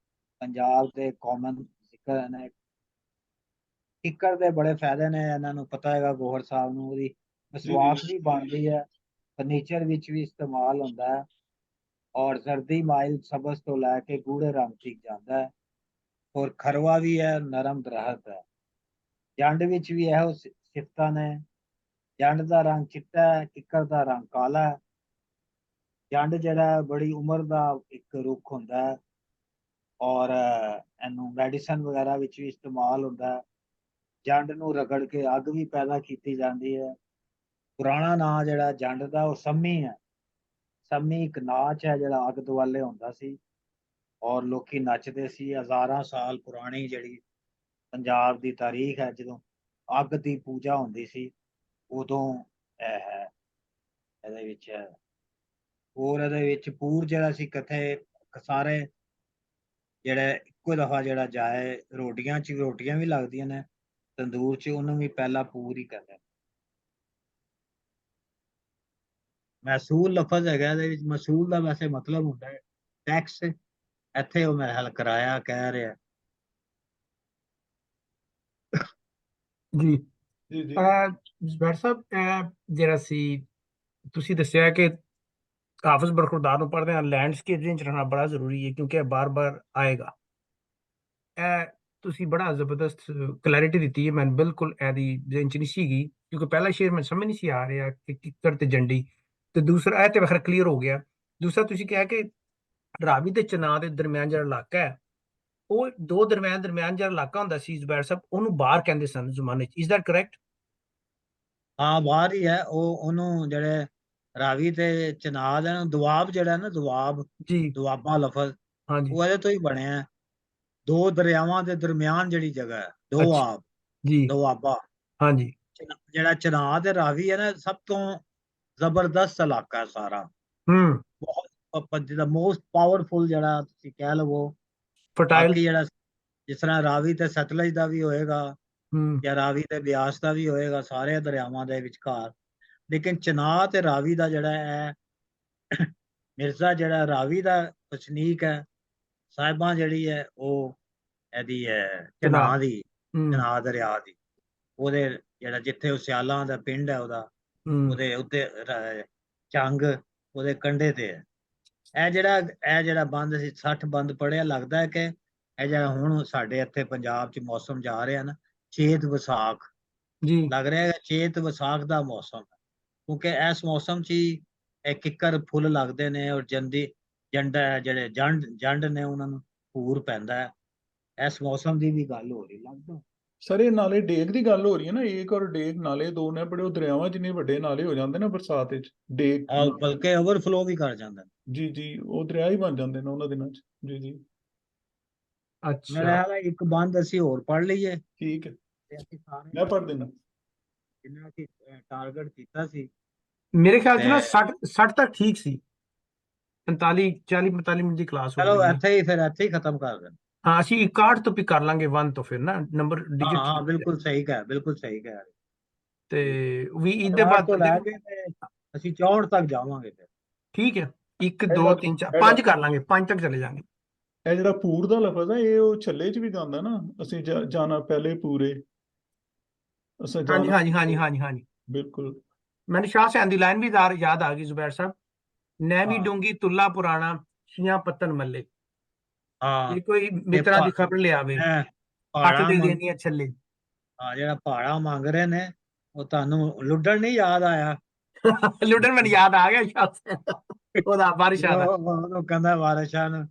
ਪੰਜਾਬ ਦੇ ਕਾਮਨ ਜ਼ਿਕਰ ਨੇ। ਕਿੱਕਰ ਦੇ ਬੜੇ ਫਾਇਦੇ ਨੇ, ਇਹਨਾਂ ਨੂੰ ਪਤਾ ਹੈਗਾ ਗੋਹਰ ਸਾਹਿਬ ਨੂੰ। ਉਹਦੀ ਮਸਵਾਕ ਵੀ ਬਣਦੀ ਹੈ, ਫਰਨੀਚਰ ਵਿੱਚ ਵੀ ਇਸਤੇਮਾਲ ਹੁੰਦਾ ਹੈ, ਔਰ ਜ਼ਰਦੀ ਮਾਇਲ ਸਬਜ਼ ਤੋਂ ਲੈ ਕੇ ਗੂੜੇ ਰੰਗ ਤੱਕ ਜਾਂਦਾ ਹੈ। ਔਰ ਖਰਵਾ ਵੀ ਹੈ, ਨਰਮ ਦਰਖਤ ਹੈ। ਜੰਡ ਵਿੱਚ ਵੀ ਇਹੋ ਸਿਫਤਾਂ ਨੇ। ਜੰਡ ਦਾ ਰੰਗ ਚਿੱਟਾ ਹੈ, ਕਿੱਕਰ ਦਾ ਰੰਗ ਕਾਲਾ ਹੈ। ਜੰਡ ਜਿਹੜਾ ਬੜੀ ਉਮਰ ਦਾ ਇੱਕ ਰੁੱਖ ਹੁੰਦਾ ਹੈ, ਔਰ ਇਹਨੂੰ ਮੈਡੀਸਨ ਵਗੈਰਾ ਵਿੱਚ ਵੀ ਇਸਤੇਮਾਲ ਹੁੰਦਾ ਹੈ। ਜੰਡ ਨੂੰ ਰਗੜ ਕੇ ਅੱਗ ਵੀ ਪੈਦਾ ਕੀਤੀ ਜਾਂਦੀ ਹੈ। ਪੁਰਾਣਾ ਨਾਂ ਜਿਹੜਾ ਜੰਡ ਦਾ ਉਹ ਸੰਮੀ ਹੈ। ਸੰਮੀ ਇੱਕ ਨਾਚ ਹੈ ਜਿਹੜਾ ਅੱਗ ਦੁਆਲੇ ਹੁੰਦਾ ਸੀ, ਔਰ ਲੋਕੀ ਨੱਚਦੇ ਸੀ। ਹਜ਼ਾਰਾਂ ਸਾਲ ਪੁਰਾਣੀ ਜਿਹੜੀ ਪੰਜਾਬ ਦੀ ਤਾਰੀਖ ਹੈ, ਜਦੋਂ ਅੱਗ ਦੀ ਪੂਜਾ ਹੁੰਦੀ ਸੀ ਉਦੋਂ ਇਹ ਹੈ ਇਹਦੇ ਵਿੱਚ ਹੈ। ਹੋਰ ਇਹਦੇ ਵਿੱਚ ਪੂਰ ਜਿਹੜਾ ਸੀ ਕਿੱਥੇ ਸਾਰੇ ਜਿਹੜੇ ਇੱਕੋ ਦਫਾ ਜਿਹੜਾ ਜਾਏ, ਰੋਟੀਆਂ ਵੀ ਲੱਗਦੀਆਂ ਨੇ ਤੰਦੂਰ 'ਚ, ਉਹਨੂੰ ਵੀ ਪਹਿਲਾਂ ਪੂਰ ਹੀ ਕਹਿੰਦੇ। ਮਹਿਸੂਲ ਲਫ਼ਜ਼ ਹੈਗਾ, ਇਹਦੇ ਵਿੱਚ ਮਹਿਸੂਲ ਦਾ ਵੈਸੇ ਮਤਲਬ ਹੁੰਦਾ ਹੈ ਟੈਕਸ। ਇੱਥੇ ਉਹ ਮੇਰੇ ਹਾਲ ਕਿਰਾਇਆ ਕਹਿ ਰਿਹਾ। ਜੀ ਜੀ ਜੀ ਜ਼ੁਬੈਰ ਸਾਹਿਬ, ਜਿਹੜਾ ਸੀ ਤੁਸੀਂ ਦੱਸਿਆ ਕਿ ਹਾਫਿਜ਼ ਬਰਖੁਰਦਾਰ ਨੂੰ ਪੜ੍ਹਦੇ ਹਾਂ ਲੈਂਡਸਕੇਪ ਚ ਰਹਿਣਾ ਬੜਾ ਜ਼ਰੂਰੀ ਹੈ, ਕਿਉਂਕਿ ਇਹ ਬਾਰ-ਬਾਰ ਆਏਗਾ। ਇਹ ਤੁਸੀਂ ਬੜਾ ਜ਼ਬਰਦਸਤ ਕਲੈਰਿਟੀ ਦਿੱਤੀ ਹੈ, ਮੈਨੂੰ ਬਿਲਕੁਲ ਇਹਦੀ ਜ਼ਿਹਨ ਚ ਨਹੀਂ ਸੀਗੀ, ਕਿਉਂਕਿ ਪਹਿਲਾ ਸ਼ੇਰ ਮੈਨੂੰ ਸਮਝ ਨਹੀਂ ਸੀ ਆ ਰਿਹਾ ਕਿ ਕਿੱਕਰ ਤੇ ਜੰਡੀ, ਤੇ ਦੂਸਰਾ ਇਹ ਤੇ ਵਖਰ ਕਲੀਅਰ ਹੋ ਗਿਆ। ਦੂਸਰਾ ਤੁਸੀਂ ਕਿਹਾ ਕਿ ਰਾਵੀ ਤੇ ਚਨਾਹ ਦੇ ਦਰਮਿਆਨ ਜਿਹੜਾ ਇਲਾਕਾ ਹੈ, ਉਹ ਦੋ ਦਰਮਿਆਨ ਜਿਹੜਾ ਇਲਾਕਾ ਹੁੰਦਾ ਸੀ ਜ਼ੁਬੈਰ ਸਾਹਿਬ, ਉਹਨੂੰ ਬਾਹਰ ਕਹਿੰਦੇ ਸਨ ਜ਼ਮਾਨੇ ਚ। Is that correct? ਹਾਂ, ਬਾਹਰ ਹੀ ਹੈ ਉਹ। ਉਹਨੂੰ ਜਿਹੜੇ ਰਾਵੀ ਤੇ ਚਨਾਹ ਦਾ ਦੁਆਬ ਜਿਹੜਾ ਨਾ, ਜੀ ਦੁਆਬਾ ਲਫ਼ਜ਼ ਹਾਂਜੀ। ਉਹ ਇਹਦੇ ਤੋਂ ਹੀ ਬਣਿਆ। ਦੋ ਦਰਿਆਵਾਂ ਦੇ ਦਰਮਿਆਨ ਜਿਹੜੀ ਜਗ੍ਹਾ ਹੈ, ਅੱਛਾ ਜੀ। ਦੁਆਬਾ। ਹਾਂਜੀ ਜਿਹੜਾ ਚਨਾਹ ਤੇ ਰਾਵੀ ਹੈ ਨਾ, ਸਭ ਤੋਂ ਜ਼ਬਰਦਸਤ ਇਲਾਕਾ ਹੈ ਸਾਰਾ। ਹੂੰ ਬਹੁਤ ਜਿਹਦਾ ਮੋਸਟ ਪਾਵਰਫੁਲ ਜਿਹੜਾ ਤੁਸੀਂ ਕਹਿ ਲਵੋ। ਫਰਟਾਈਲ। ਬਾਕੀ ਜਿਹੜਾ ਜਿਸ ਤਰ੍ਹਾਂ ਰਾਵੀ ਤੇ ਸਤਲੁਜ ਦਾ ਵੀ ਹੋਏਗਾ, ਹੂੰ ਜਾਂ ਰਾਵੀ ਤੇ ਬਿਆਸ ਦਾ ਵੀ ਹੋਏਗਾ, ਸਾਰੇ ਦਰਿਆਵਾਂ ਦੇ ਵਿਚਕਾਰ। ਲੇਕਿਨ ਚਨਾਹ ਤੇ ਰਾਵੀ ਦਾ ਜਿਹੜਾ ਹੈ, ਮਿਰਜ਼ਾ ਜਿਹੜਾ ਰਾਵੀ ਦਾ ਵਸਨੀਕ ਹੈ, ਸਾਹਿਬਾਂ ਜਿਹੜੀ ਹੈ ਉਹ ਇਹਦੀ ਹੈ ਚਨਾਬ। ਚਨਾਹ ਦੀ, ਹੂੰ ਚਨਾਹ ਦਰਿਆ ਦੀ। ਉਹਦੇ ਜਿਹੜਾ ਜਿੱਥੇ ਉਹ ਸਿਆਲਾਂ ਦਾ ਪਿੰਡ ਹੈ ਹੂੰ ਉਹਦੇ ਉੱਤੇ ਚੰਗ ਉਹਦੇ ਕੰਢੇ ਤੇ ਹੈ। ਇਹ ਜਿਹੜਾ ਬੰਦ ਸੀ 60 ਬੰਦ ਪੜਿਆ, ਲੱਗਦਾ ਹੈ ਕਿ ਇਹ ਜਿਹੜਾ ਹੁਣ ਸਾਡੇ ਇੱਥੇ ਪੰਜਾਬ 'ਚ ਮੌਸਮ ਜਾ ਰਿਹਾ ਨਾ, ਚੇਤ ਵਿਸਾਖ ਜੀ ਲੱਗ ਰਿਹਾ ਹੈ। ਚੇਤ ਵਿਸਾਖ ਦਾ ਮੌਸਮ ਹੈ, ਕਿਉਂਕਿ ਇਸ ਮੌਸਮ 'ਚ ਹੀ ਇਹ ਕਿੱਕਰ ਫੁੱਲ ਲੱਗਦੇ ਨੇ, ਔਰ ਜੰਡ ਜਿਹੜੇ ਜੰਡ ਨੇ ਉਹਨਾਂ ਨੂੰ ਭੂਰ ਪੈਂਦਾ ਹੈ। ਇਸ ਮੌਸਮ ਦੀ ਵੀ ਗੱਲ ਹੋ ਰਹੀ ਲੱਗਦਾ। ਸਰ, ਇਹ ਨਾਲੇ ਡੇਕ ਦੀ ਗੱਲ ਹੋ ਰਹੀ ਹੈ ਨਾ, ਏਕ ਔਰ ਡੇਕ ਨਾਲੇ ਦੋ ਨੇ ਬੜੇ। ਉਹ ਦਰਿਆਵਾਂ ਜਿੰਨੇ ਵੱਡੇ ਨਾਲੇ ਹੋ ਜਾਂਦੇ ਨਾ ਬਰਸਾਤ ਵਿੱਚ, ਡੇਕ ਬਲਕਿ ਓਵਰਫਲੋ ਵੀ ਕਰ ਜਾਂਦਾ। ਜੀ ਜੀ, ਉਹ ਦਰਿਆ ਹੀ ਬਣ ਜਾਂਦੇ ਨੇ ਉਹਨਾਂ ਦਿਨਾਂ 'ਚ। ਜੀ ਜੀ ਮੇਰਾ ਅੱਛਾ ਖਿਆਲ ਹੈ ਇੱਕ ਬੰਦ ਅਸੀਂ ਹੋਰ ਪੜ੍ਹ ਲਈਏ ਠੀਕ ਹੈ, ਤੇ ਅਸੀਂ ਸਾਰੇ ਮੈਂ ਪੜ੍ਹ ਦਿੰਦਾ। ਜਿੰਨਾ ਅਸੀਂ ਟਾਰਗੇਟ ਕੀਤਾ ਸੀ। ਮੇਰੇ ਖਿਆਲ ਚ ਤੇ ਨਾ 60 ਤੱਕ ਠੀਕ ਸੀ। 45 40 45 ਮਿੰਟ ਦੀ ਕਲਾਸ ਹੋ ਚਲੋ ਗਈ ਹੈ। ਇੱਥੇ ਹੀ ਖਤਮ ਕਰ ਦੇਣਾ। ਹਾਂ, ਅਸੀਂ 61 ਤੋਂ ਪਿਕ ਕਰ ਲਾਂਗੇ 1 ਤੋਂ, ਫਿਰ ਨਾ ਨੰਬਰ ਡਿਜਿਟ ਹਾਂ ਠੀਕ ਹੈ। ਬਿਲਕੁਲ ਸਹੀ ਕਹਿ ਰਹੇ। ਤੇ ਵੀ ਇਹਦੇ 60 ਬਾਅਦ ਤੋਂ ਬੰਦੇ ਲੈ ਨੂੰ ਕੇ ਤੇ ਅਸੀਂ 64 ਤੱਕ ਜਾਵਾਂਗੇ ਫਿਰ। ਠੀਕ ਹੈ 1 ਇਹ 2 ਜਿਹੜਾ 3 4 ਇਹ 5 ਜਿਹੜਾ ਕਰ ਲਾਂਗੇ, 5 ਤੱਕ ਚਲੇ ਜਾਾਂਗੇ। ਇਹ ਜਿਹੜਾ ਪੂਰ ਦਾ ਲਫ਼ਜ਼ ਹੈ, ਇਹ ਉਹ ਛੱਲੇ 'ਚ ਵੀ ਜਾਂਦਾ ਨਾ, ਅਸੀਂ ਜਾਣਾ ਪਹਿਲੇ ਪੂਰੇ, ਅਸਾਂ ਹਾਂਜੀ ਜਾਣਾ ਹਾਂਜੀ ਹਾਂਜੀ ਪੂਰੇ। ਹਾਂਜੀ ਹਾਂਜੀ। ਬਿਲਕੁਲ। ਮੈਨੂੰ ਸ਼ਾਹ ਹੁਸੈਨ ਦੀ ਲਾਈਨ ਵੀ ਯਾਦ ਆ ਗਈ ਜ਼ੁਬੈਰ ਸਾਹਿਬ। ਨੈਵੀ ਹਾਂ ਡੂੰਗੀ ਤੁੱਲਾ ਪੁਰਾਣਾ, ਛੀਆਂ ਪੱਤਨ ਮੱਲੇ। ਹਾਂ ਜੇ ਕੋਈ ਤੇ ਮਿੱਤਰਾਂ ਦੀ ਖਬਰ ਲਿਆਵੇ, ਹੱਥ ਪਹਾੜਾ ਦੇ ਦੇਣੀਆਂ ਛੱਲੇ। ਹਾਂ, ਜਿਹੜਾ ਪਹਾੜਾ ਮੰਗ ਰਹੇ ਨੇ, ਉਹ ਤੁਹਾਨੂੰ ਲੁੱਡਣ ਨਹੀਂ ਯਾਦ ਆਇਆ? ਲੁੱਡਣ ਮੈਨੂੰ ਯਾਦ ਆ ਗਿਆ ਸ਼ਾਹ ਹੁਸੈਨ ਦਾ। ਉਹਦਾ ਬਾਰਿਸ਼ਾਂ ਦਾ ਉਹ ਕਹਿੰਦਾ ਵਾਰਿਸ ਸ਼ਾਹ ਨੂੰ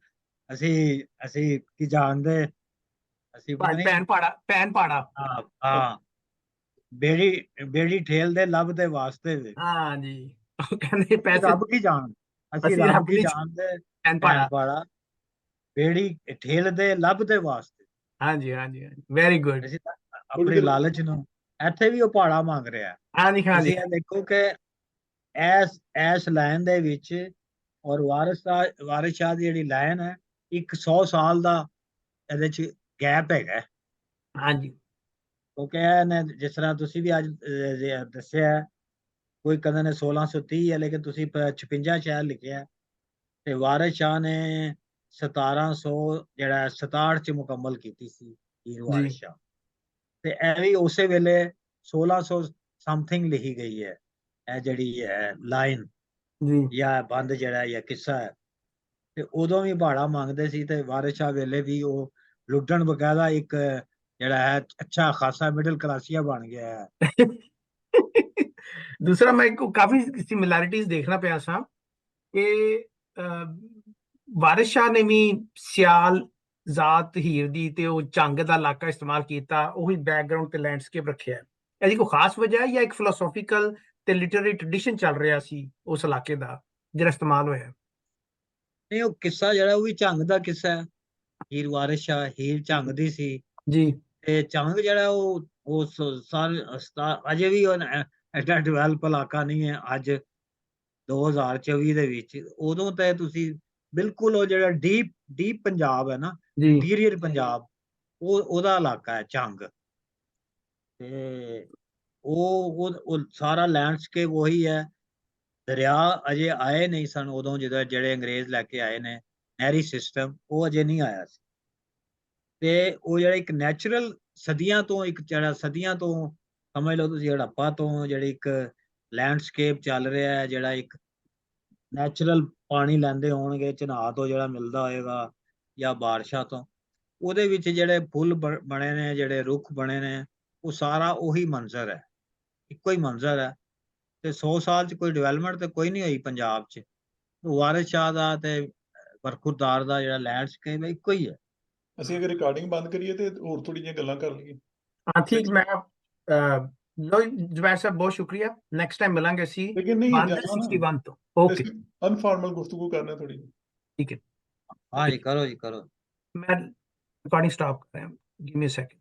ਅਸੀਂ ਕੀ ਜਾਣਦੇ, ਅਸੀਂ ਪਤਾ ਨਹੀਂ ਭੈਣ ਪਾੜਾ ਹਾਂ ਹਾਂ ਬੇੜੀ ਠੇਲਦੇ ਲੱਭ ਦੇ ਵਾਸਤੇ ਵੇ, ਹਾਂ ਜੀ। ਉਹ ਕਹਿੰਦੇ ਅਸੀਂ ਪੈਸੇ ਰੱਬ ਕੀ ਜਾਣ, ਅਸੀਂ ਅਸੀਂ ਰੱਬ ਰੱਬ ਕੀ ਦੀ ਜਾਣਦੇ ਭੈਣ ਭੈਣ ਪਾੜਾ। ਪਾੜਾ, ਬੇੜੀ ਠੇਲਦੇ ਲੱਭ ਦੇ ਵਾਸਤੇ, ਹਾਂਜੀ ਹਾਂਜੀ ਹਾਂਜੀ, ਵੈਰੀ ਗੁੱਡ। ਅਸੀਂ ਤਾਂ ਆਪਣੀ ਲਾਲਚ ਨੂੰ, ਇੱਥੇ ਵੀ ਉਹ ਪਹਾੜਾ ਮੰਗ ਰਿਹਾ। ਹਾਂਜੀ ਹਾਂਜੀ ਤੁਸੀਂ ਇਹ ਦੇਖੋ ਕਿ ਐਸ ਲਾਈਨ ਦੇ ਵਿੱਚ ਔਰ ਵਾਰਿਸ ਸ਼ਾਹ ਦੀ ਜਿਹੜੀ ਲਾਈਨ ਹੈ, ਇੱਕ 100 ਸਾਲ ਦਾ ਇਹਦੇ ਚ ਗੈਪ ਹੈਗਾ। ਹਾਂਜੀ ਕਿਉਂਕਿ ਇਹਨੇ ਜਿਸ ਤਰ੍ਹਾਂ ਤੁਸੀਂ ਵੀ ਅੱਜ ਦੱਸਿਆ, ਕੋਈ ਕਹਿੰਦੇ ਨੇ 1630 ਹੈ, ਲੇਕਿਨ ਤੁਸੀਂ 56 ਸ਼ਾਇਦ ਲਿਖਿਆ, ਤੇ ਵਾਰਿਸ ਸ਼ਾਹ ਨੇ 1700 ਜਿਹੜਾ 67 ਚ ਮੁਕੰਮਲ ਕੀਤੀ ਸੀ ਹੀਰ ਜੀ ਵਾਰਿਸ ਸ਼ਾਹ, ਤੇ ਇਹ ਵੀ ਉਸੇ ਵੇਲੇ 1600 ਸਮਥਿੰਗ ਲਿਖੀ ਗਈ ਹੈ ਇਹ ਜਿਹੜੀ ਹੈ ਲਾਈਨ ਜੀ ਜਾਂ ਬੰਦ ਜਿਹੜਾ ਜਾਂ ਕਿੱਸਾ ਹੈ। ਤੇ ਉਦੋਂ ਵੀ ਪਹਾੜਾ ਮੰਗਦੇ ਸੀ, ਤੇ ਵਾਰਿਸ ਸ਼ਾਹ ਵੇਲੇ ਵੀ ਉਹ ਲੁੱਟਣ ਬਕਾਇਦਾ ਇੱਕ ਜਿਹੜਾ ਹੈ ਅੱਛਾ ਖਾਸਾ ਮਿਡਲ ਕਲਾਸੀਆ ਬਣ ਗਿਆ ਹੈ। ਦੂਸਰਾ ਮੈਂ ਕਾਫੀ ਸਿਮਿਲੈਰਿਟੀਜ਼ ਦੇਖਣਾ ਪਿਆ ਸਾਂ ਕਿ ਵਾਰਿਸ ਸ਼ਾਹ ਨੇ ਵੀ ਸਿਆਲ ਜ਼ਾਤ ਹੀਰ ਦੀ ਤੇ ਉਹ ਜੰਗ ਦਾ ਇਲਾਕਾ ਇਸਤੇਮਾਲ ਕੀਤਾ, ਉਹੀ ਬੈਕਗ੍ਰਾਉਂਡ ਤੇ ਲੈਂਡਸਕੇਪ ਰੱਖਿਆ। ਇਹਦੀ ਕੋਈ ਖਾਸ ਵਜ੍ਹਾ ਹੈ ਜਾਂ ਇੱਕ ਫਿਲੋਸੋਫੀਕਲ ਤੇ ਲਿਟਰੇਰੀ ਟ੍ਰੈਡੀਸ਼ਨ ਚੱਲ ਰਿਹਾ ਸੀ ਉਸ ਇਲਾਕੇ ਦਾ ਜਿਹੜਾ ਇਸਤੇਮਾਲ ਹੋਇਆ? ਨਹੀਂ, ਉਹ ਕਿੱਸਾ ਜਿਹੜਾ ਉਹ ਵੀ ਝੰਗ ਦਾ ਕਿੱਸਾ ਹੈ। ਹੀਰ ਵਾਰਿਸ ਸ਼ਾਹ, ਹੀਰ ਝੰਗ ਦੀ ਸੀ, ਜੀ ਤੇ ਝੰਗ ਜਿਹੜਾ ਉਹ ਅਜੇ ਵੀ ਐਡਾ ਡਿਵੈਲਪ ਇਲਾਕਾ ਨਹੀਂ ਹੈ ਅੱਜ 2024 ਦੇ ਵਿੱਚ। ਉਦੋਂ ਤੇ ਤੁਸੀਂ ਬਿਲਕੁਲ ਉਹ ਜਿਹੜਾ ਡੀਪ ਪੰਜਾਬ ਹੈ ਨਾ, ਜੀ ਇੰਟੀਰੀਅਰ ਪੰਜਾਬ, ਉਹਦਾ ਇਲਾਕਾ ਹੈ ਝੰਗ, ਤੇ ਉਹ ਸਾਰਾ ਲੈਂਡਸਕੇਪ ਉਹੀ ਹੈ। ਦਰਿਆ ਅਜੇ ਆਏ ਨਹੀਂ ਸਨ ਉਦੋਂ, ਜਦੋਂ ਜਿਹੜੇ ਅੰਗਰੇਜ਼ ਲੈ ਕੇ ਆਏ ਨੇ ਨਹਿਰੀ ਸਿਸਟਮ, ਉਹ ਅਜੇ ਨਹੀਂ ਆਇਆ ਸੀ। ਤੇ ਉਹ ਜਿਹੜਾ ਇੱਕ ਨੈਚੁਰਲ ਸਦੀਆਂ ਤੋਂ ਸਮਝ ਲਓ ਤੁਸੀਂ ਹੜੱਪਾ ਤੋਂ ਜਿਹੜੀ ਇੱਕ ਲੈਂਡਸਕੇਪ ਚੱਲ ਰਿਹਾ ਹੈ, ਜਿਹੜਾ ਇੱਕ ਨੈਚੁਰਲ ਪਾਣੀ ਲੈਂਦੇ ਹੋਣਗੇ ਚਨਾਹ ਤੋਂ ਜਿਹੜਾ ਮਿਲਦਾ ਹੋਏਗਾ ਜਾਂ ਬਾਰਿਸ਼ਾਂ ਤੋਂ, ਉਹਦੇ ਵਿੱਚ ਜਿਹੜੇ ਫੁੱਲ ਬਣੇ ਨੇ, ਜਿਹੜੇ ਰੁੱਖ ਬਣੇ ਨੇ, ਉਹ ਸਾਰਾ ਉਹੀ ਮੰਜ਼ਰ ਹੈ, ਇੱਕੋ ਹੀ ਮੰਜ਼ਰ ਹੈ। ਤੇ 100 ਸਾਲ ਚ ਕੋਈ ਡਿਵੈਲਪਮੈਂਟ ਤੇ ਕੋਈ ਨਹੀਂ ਹੋਈ ਪੰਜਾਬ ਚ। ਵਾਰਿਸ ਸ਼ਾਹ ਦਾ ਤੇ ਬਰਖੁਰਦਾਰ ਦਾ ਜਿਹੜਾ ਲੈਂਡਸਕੇਪ ਹੈ ਇੱਕੋ ਹੀ ਹੈ। ਅਸੀਂ ਅਗਰ ਰਿਕਾਰਡਿੰਗ ਬੰਦ ਕਰੀਏ ਤੇ ਹੋਰ ਥੋੜੀ ਜਿਹੀਆਂ ਗੱਲਾਂ ਕਰ ਲਈਏ। ਹਾਂ ਠੀਕ। ਮੈਂ ਲੋ ਜਵੈਰ ਸਾਹਿਬ ਬਹੁਤ ਸ਼ੁਕਰੀਆ, ਨੈਕਸਟ ਟਾਈਮ ਮਿਲਾਂਗੇ ਅਸੀਂ ਲੇਕਿਨ ਨਹੀਂ ਜਾਣਾ 61 ਤੋਂ। ਓਕੇ ਅਨਫਾਰਮਲ ਗੁਫ਼ਤਗੂ ਕਰਨਾ ਥੋੜੀ। ਠੀਕ ਹੈ। ਹਾਂ ਜੀ, ਕਰੋ ਜੀ ਕਰੋ। मैं रिकॉर्डिंग स्टॉप कर रहा हूँ, गिव मी अ सेकंड।